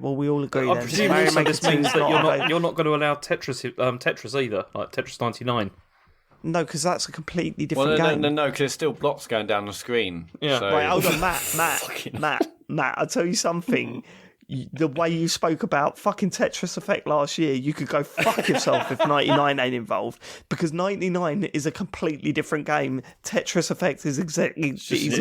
Well, we all agree. I presume also this means that you're not going to allow Tetris either, like Tetris 99. No, because that's a completely different game. No, because there's still blocks going down the screen. Yeah. So... Right, hold on, Matt. I'll tell you something. The way you spoke about fucking Tetris Effect last year, you could go fuck yourself if 99 ain't involved, because 99 is a completely different game. Tetris Effect is exactly the same.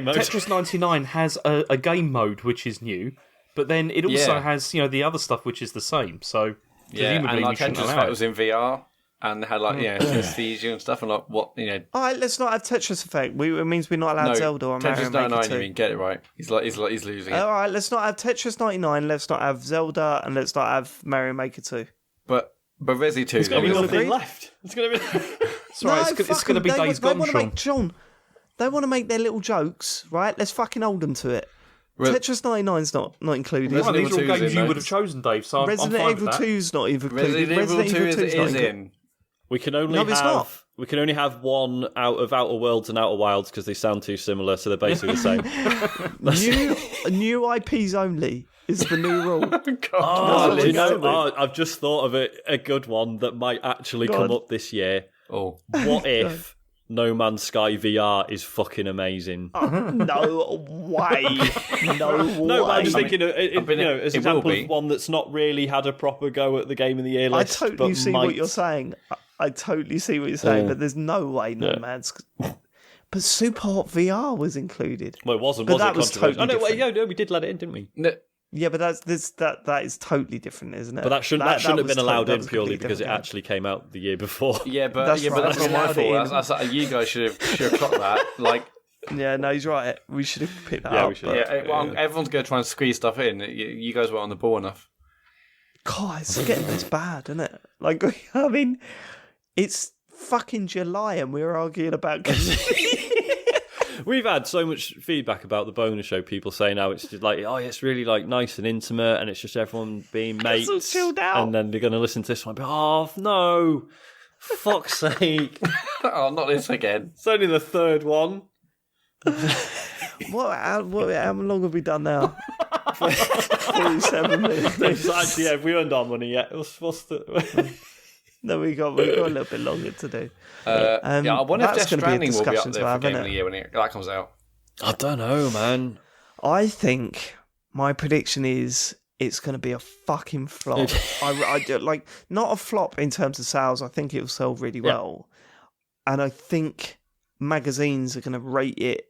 Tetris 99 has a game mode which is new, but then it also has the other stuff which is the same. So presumably and like Tetris Effect was in VR. And had like anesthesia and stuff, and like what All right, let's not have Tetris Effect. It means we're not allowed Zelda or Mario Maker 2. Tetris 99. You mean get it right? He's losing it. All right, let's not have Tetris 99. Let's not have Zelda, and let's not have Mario Maker 2. But Resi 2. There's going to be nothing left. It's going to be. It's going to be Days Gone, Sean. They want to make their little jokes, right? Let's fucking hold them to it. Tetris 99's not included. These are all games you would have chosen, Dave. So Resident Evil 2's not even included. Resident Evil 2 is in. We can only have one out of Outer Worlds and Outer Wilds because they sound too similar, so they're basically the same. new IPs only is the new rule. I've just thought of it. A good one that might actually come up this year. Oh, what if No Man's Sky VR is fucking amazing? No way. No, but I'm just thinking, as an example of one that's not really had a proper go at the Game of the Year list. I totally see what you're saying. But there's no way No Man's... But Super Hot VR was included. Well, it wasn't, but was it? Totally we did let it in, didn't we? No. Yeah, but that is totally different, isn't it? But that shouldn't have been allowed in purely because it actually came out the year before. Yeah, but that's not my fault. You guys should have clocked that. Like, yeah, no, he's right. We should have picked that up. We should. Everyone's going to try and squeeze stuff in. You guys weren't on the ball enough. God, it's getting this bad, isn't it? Like, I mean, it's fucking July and we're arguing about... We've had so much feedback about the bonus show, people saying how it's just like, it's really like nice and intimate and it's just everyone being mates. So chilled out. And then they're going to listen to this one and be, oh, no, fuck's sake. Oh, not this again. It's only the third one. How long have we done now? 47 minutes. Actually, have we earned our money yet? No, we got a little bit longer to do. I wonder if Death Stranding will be up there for Game of the Year when that comes out. I don't know, man. I think my prediction is it's going to be a fucking flop. I like not a flop in terms of sales. I think it will sell really well, and I think magazines are going to rate it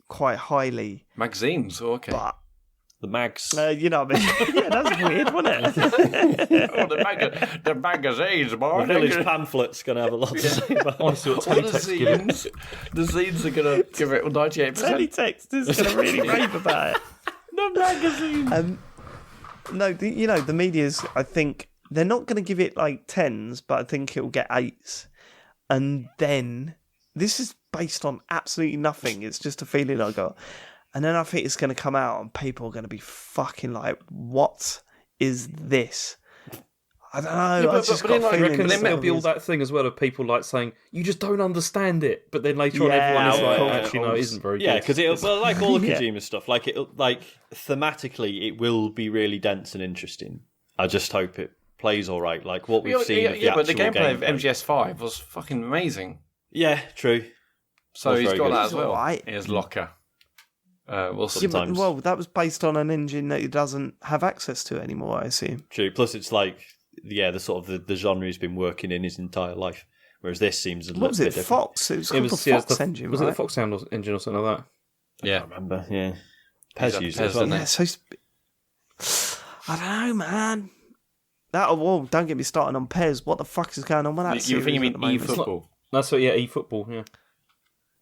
quite highly. Magazines, okay. But the mags. You know what I mean? Yeah, that's weird, wasn't it? The magazines, boy. The village pamphlet's going to have a lot to say about honestly, what Teletext give it. The zines are going to give it 98%. Teletext is going to really rave about it. The magazine. No, the media's, I think, they're not going to give it like 10s, but I think it'll get 8s. And then, this is based on absolutely nothing. It's just a feeling I got. And then I think it's going to come out and people are going to be fucking like, what is this? I don't know. Yeah, I reckon there'll be all that thing as well of people like saying, you just don't understand it. But then later on everyone is like, actually, no, it isn't very good. Yeah, because like all the Kojima stuff, like thematically, it will be really dense and interesting. I just hope it plays all right. Like what we've seen of the actual game. But the gameplay of MGS5 was fucking amazing. Yeah, true. So he's got that as well right. in his locker. Sometimes. Well, that was based on an engine that he doesn't have access to anymore, I assume. True. Plus, it's like, the sort of the genre he's been working in his entire life. Whereas this seems a What little was bit it? different. Fox. It was called the Fox engine, Was right? it the Fox engine or something like that? Yeah. I remember, yeah. Pez used it Pez, as well. didn't Yeah, so I don't know, man. Don't get me started on Pez. What the fuck is going on with that You series think you at mean the moment? eFootball? That's what. Yeah, eFootball. Yeah.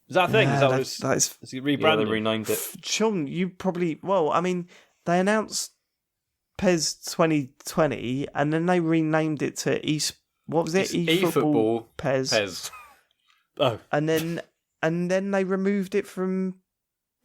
Is that a thing? Yeah, Is it Yeah, rebranded? they renamed it. Sean, you probably... Well, I mean, they announced Pez 2020, and then they renamed it to What was it? eFootball Pez. Oh, And then they removed it from...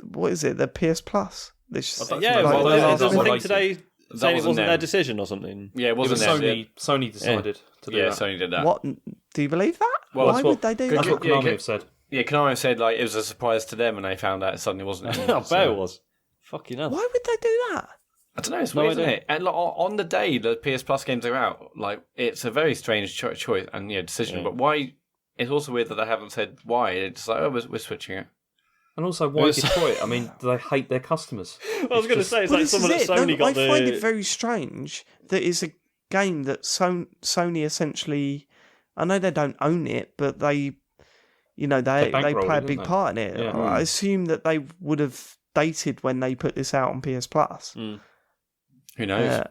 What is it? The PS Plus? yeah. like Well, the there's last a one. thing today saying it wasn't them. their decision or something. Yeah, it It was wasn't them. Sony decided to do Yeah, that. Sony did that. What? Do you believe that? Well, Why that's would what- they do good- That's that? what Yeah, Konami good. have said. Yeah, Konami said like it was a surprise to them, and they found out it suddenly wasn't. I bet it was. Fucking hell. Why would they do that? I don't know. It's No weird, isn't idea. it? And like, on the day the PS Plus games are out, like it's a very strange choice and decision. Yeah. But why? It's also weird that they haven't said why. It's like, oh, we're switching it. And also, why Detroit? I mean, do they hate their customers? I was going to say, it's Well, like this someone at is it. Sony No, got I find it very strange that it's a game that Sony essentially... I know they don't own it, but they play bankrolled a it, big didn't part in it. Yeah. I assume that they would have dated when they put this out on PS Plus. Who knows? Yeah.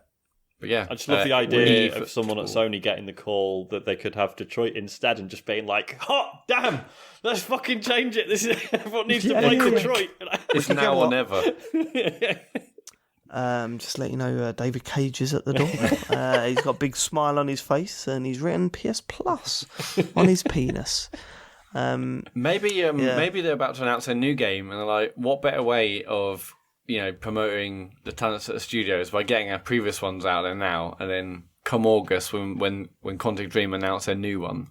But yeah, I just love the idea of eFootball. someone at Sony getting the call that they could have Detroit instead and just being like, "Hot damn, let's fucking change it. This is everyone needs to play Yeah. Detroit." It's now or never. Just let you know, David Cage is at the door. He's got a big smile on his face, and he's written PS Plus on his penis. Maybe they're about to announce a new game, and they're like, what better way of promoting the talents at the studios by getting our previous ones out there now, and then come August when Quantic Dream announce their new one.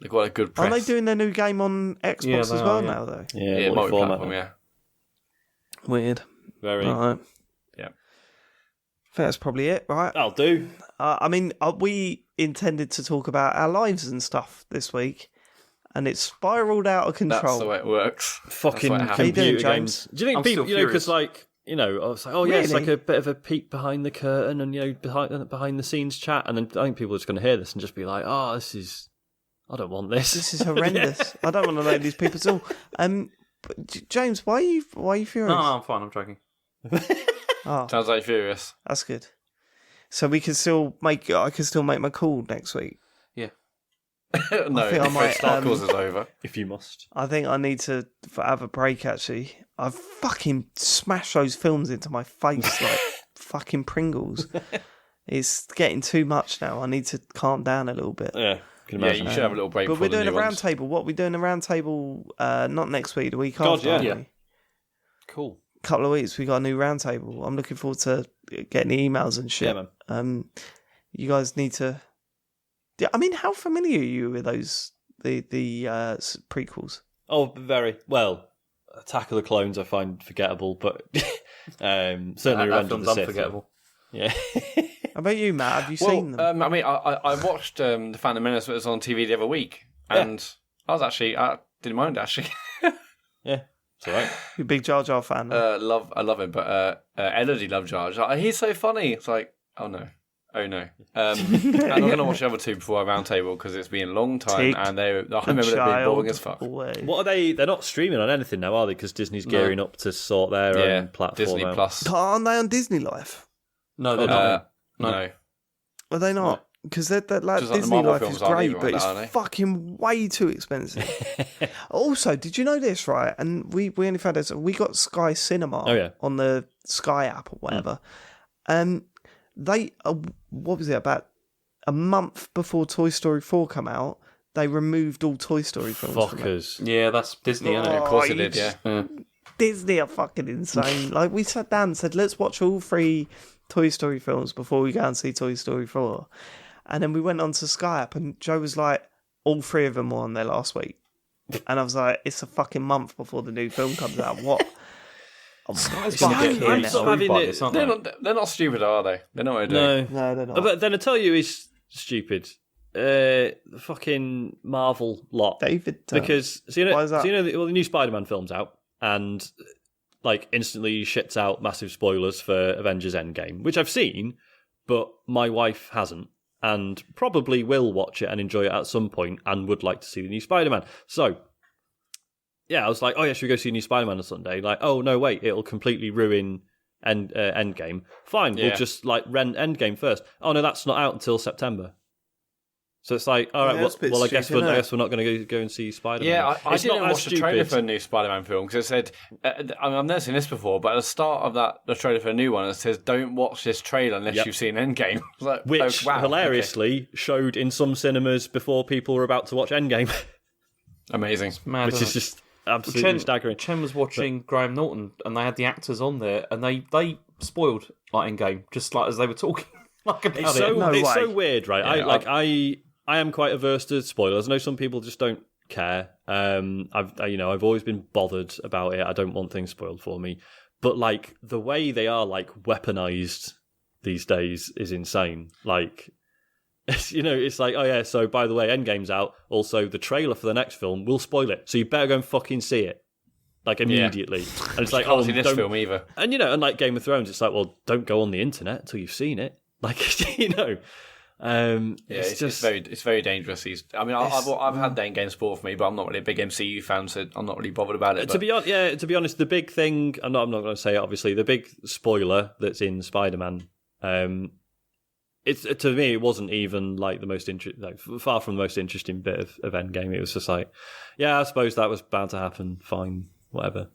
Like, what a good press. Are they doing their new game on Xbox Yeah, as they well are, yeah. now, though? Yeah, multi-format. multi-platform, yeah. Weird. Very. Right. Yeah. I think that's probably it, right? That'll do. I mean, we intended to talk about our lives and stuff this week, and it spiraled out of control. That's the way it works. Fucking That's what How you computer doing, James? games. Do you think I'm people, still because I was like, oh yeah, it's like Really? a bit of a peek behind the curtain and behind the scenes chat, and then I think people are just going to hear this and just be like, oh, I don't want this. This is horrendous. I don't want to know these people at all. But James, why are you furious? No, I'm fine. I'm joking. Oh, Sounds like furious. that's good. So I can still make my call next week. No, think I might, Star Wars is over. If you must. I think I need to have a break. Actually, I've fucking smashed those films into my face like fucking Pringles. It's getting too much now. I need to calm down a little bit. Yeah, can Yeah, imagine. you should have a little break. But before we're doing the a new round ones. table. What are we doing a round table? Not next week, the week God, after. yeah. aren't Yeah. we? Cool. Couple of weeks, we got a new round table. I'm looking forward to getting the emails and shit. Yeah, man. You guys need to. Yeah, I mean, how familiar are you with those the prequels? Oh, very well. Attack of the Clones I find forgettable, but certainly That Revenge of film's the Sith. unforgettable. Yeah. How about you, Matt? Have you seen them? I mean, I watched The Phantom Menace that was on TV the other week, and I didn't mind actually. Yeah. It's all right. You're a big Jar Jar fan. Huh? I love him, but Elodie loved Jar Jar. He's so funny. It's like, oh no. And I'm going to watch the other two before our round table because it's been a long time, Take and I remember them being boring as fuck. Away. What are they? They're not streaming on anything now, are they? Because Disney's gearing up to sort their own platform Disney out. Plus. Aren't they on Disney Life? No, they're not. No. Are they not? Because like Just like the Disney Marvel Life films is aren't great, either but on it's that, are they? fucking way too expensive. Also, did you know this, right? And we only found out, we got Sky Cinema on the Sky app or whatever. They, what was it, about a month before Toy Story 4 come out, they removed all Toy Story films from it. Fuckers. Yeah, that's Disney, isn't it? Of course it did, yeah. Disney are fucking insane. Like, we sat down and said, let's watch all 3 Toy Story films before we go and see Toy Story 4. And then we went on to Sky app, and Joe was like, all 3 of them were on there last week. And I was like, it's a fucking month before the new film comes out. What? Sky's gonna gonna get get really really sort of having by it- this, aren't They're they? not stupid, are they? They know what to do. No. No, they're not. But then I tell you, he's stupid. The fucking Marvel lot. David, Because why is that? the new Spider-Man film's out, and like instantly shits out massive spoilers for Avengers Endgame, which I've seen, but my wife hasn't, and probably will watch it and enjoy it at some point and would like to see the new Spider-Man. So, yeah, I was like, oh yeah, should we go see the new Spider-Man on Sunday? Like, oh no, wait, it'll completely ruin Endgame. Fine, we'll just like rent Endgame first. Oh no, that's not out until September. So it's like, all right, well, I guess we're not going to go and see Spider-Man. Yeah, I didn't watch the trailer for a new Spider-Man film because it said, I've never seen this before, but at the start of the trailer for a new one, it says, don't watch this trailer unless you've seen Endgame. Like, which, hilariously, showed in some cinemas before people were about to watch Endgame. Amazing. Mad, which is just absolutely staggering. Chen was watching Graham Norton, and they had the actors on there, and they spoiled like Endgame, just like as they were talking. Like about it's so weird, right? Yeah, I am quite averse to spoilers. I know some people just don't care. I've always been bothered about it. I don't want things spoiled for me. But like the way they are like weaponized these days is insane. Like, it's like, oh yeah, so by the way, Endgame's out. Also, the trailer for the next film will spoil it. So you better go and fucking see it. Like immediately. Yeah. And it's like, can't see this film either. And and like Game of Thrones, it's like, well, don't go on the internet until you've seen it. Like, it's very dangerous. I mean, I've had the Endgame spoiled for me, but I'm not really a big MCU fan, so I'm not really bothered about it. To be honest, the big thing, I'm not going to say it, obviously, the big spoiler that's in Spider-Man, to me, it wasn't even like the most far from the most interesting bit of Endgame. It was just like, yeah, I suppose that was bound to happen. Fine, whatever,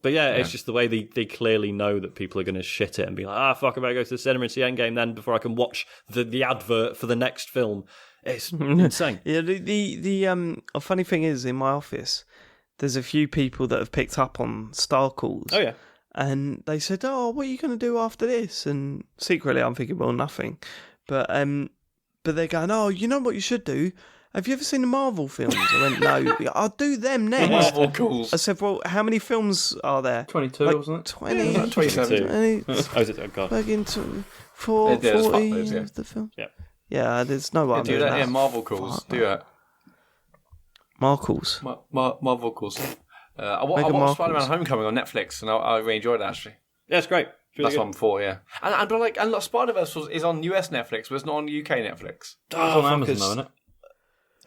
But yeah, it's just the way they clearly know that people are going to shit it and be like, fuck, I better go to the cinema and see Endgame then before I can watch the advert for the next film. It's insane. Yeah, the funny thing is, in my office, there's a few people that have picked up on Star Calls. Oh, yeah. And they said, what are you going to do after this? And secretly I'm thinking, well, nothing. But they're going, you know what you should do? Have you ever seen the Marvel films? I went, no. I'll do them next. Marvel calls. I said, well, how many films are there? 22, wasn't it? 20. 27. 20, oh God. Like into 40 of the film. Yeah. Yeah, there's no way. Do that, yeah, Marvel calls. Do that. Marvels. Marvel calls. I watched Spider-Man Homecoming on Netflix, and I really enjoyed it, actually. Yeah, it's great. That's what I'm for, yeah. And Spider-Verse is on US Netflix, but it's not on UK Netflix. It's on Amazon, though, isn't it?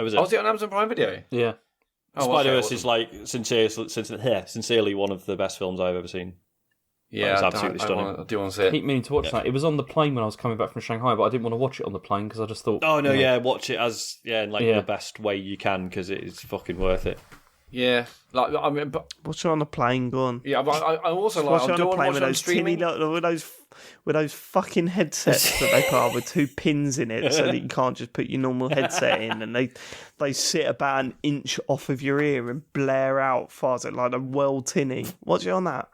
Oh, is it on Amazon Prime Video? Yeah. Spider-Verse is like sincerely one of the best films I've ever seen. Yeah, it's absolutely stunning. I do want to see it. I keep meaning to watch that. It was on the plane when I was coming back from Shanghai, but I didn't want to watch it on the plane because I just thought... Oh, no, watch it as the best way you can because it is fucking worth it. Yeah, watch it on the plane, go on. Yeah, but I also like. I do want to watch it on streaming. With those fucking headsets that they put up with 2 pins in it, so that you can't just put your normal headset in, and they sit about an inch off of your ear and blare out fast like a well tinny. Watch it on that.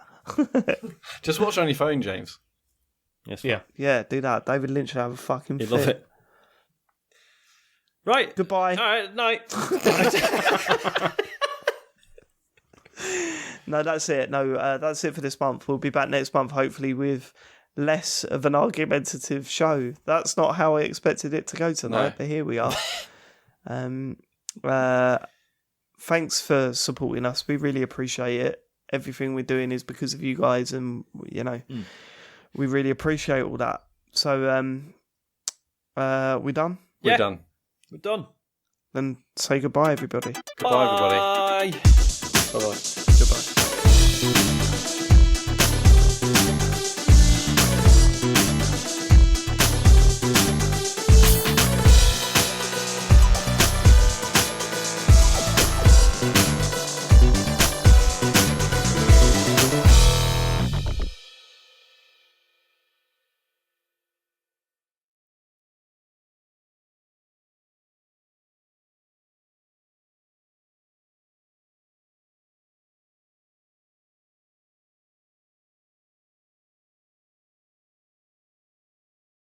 Just watch it on your phone, James. Yes, yeah, do that. David Lynch would have a fucking fit. Love it. Right, goodbye. All right, night. No, that's it. No, that's it for this month. We'll be back next month, hopefully, with less of an argumentative show. That's not how I expected it to go tonight, but here we are. Thanks for supporting us. We really appreciate it. Everything we're doing is because of you guys, and we really appreciate all that. So, we done? Yeah. We're done. Then say goodbye, everybody. Goodbye, everybody. Bye.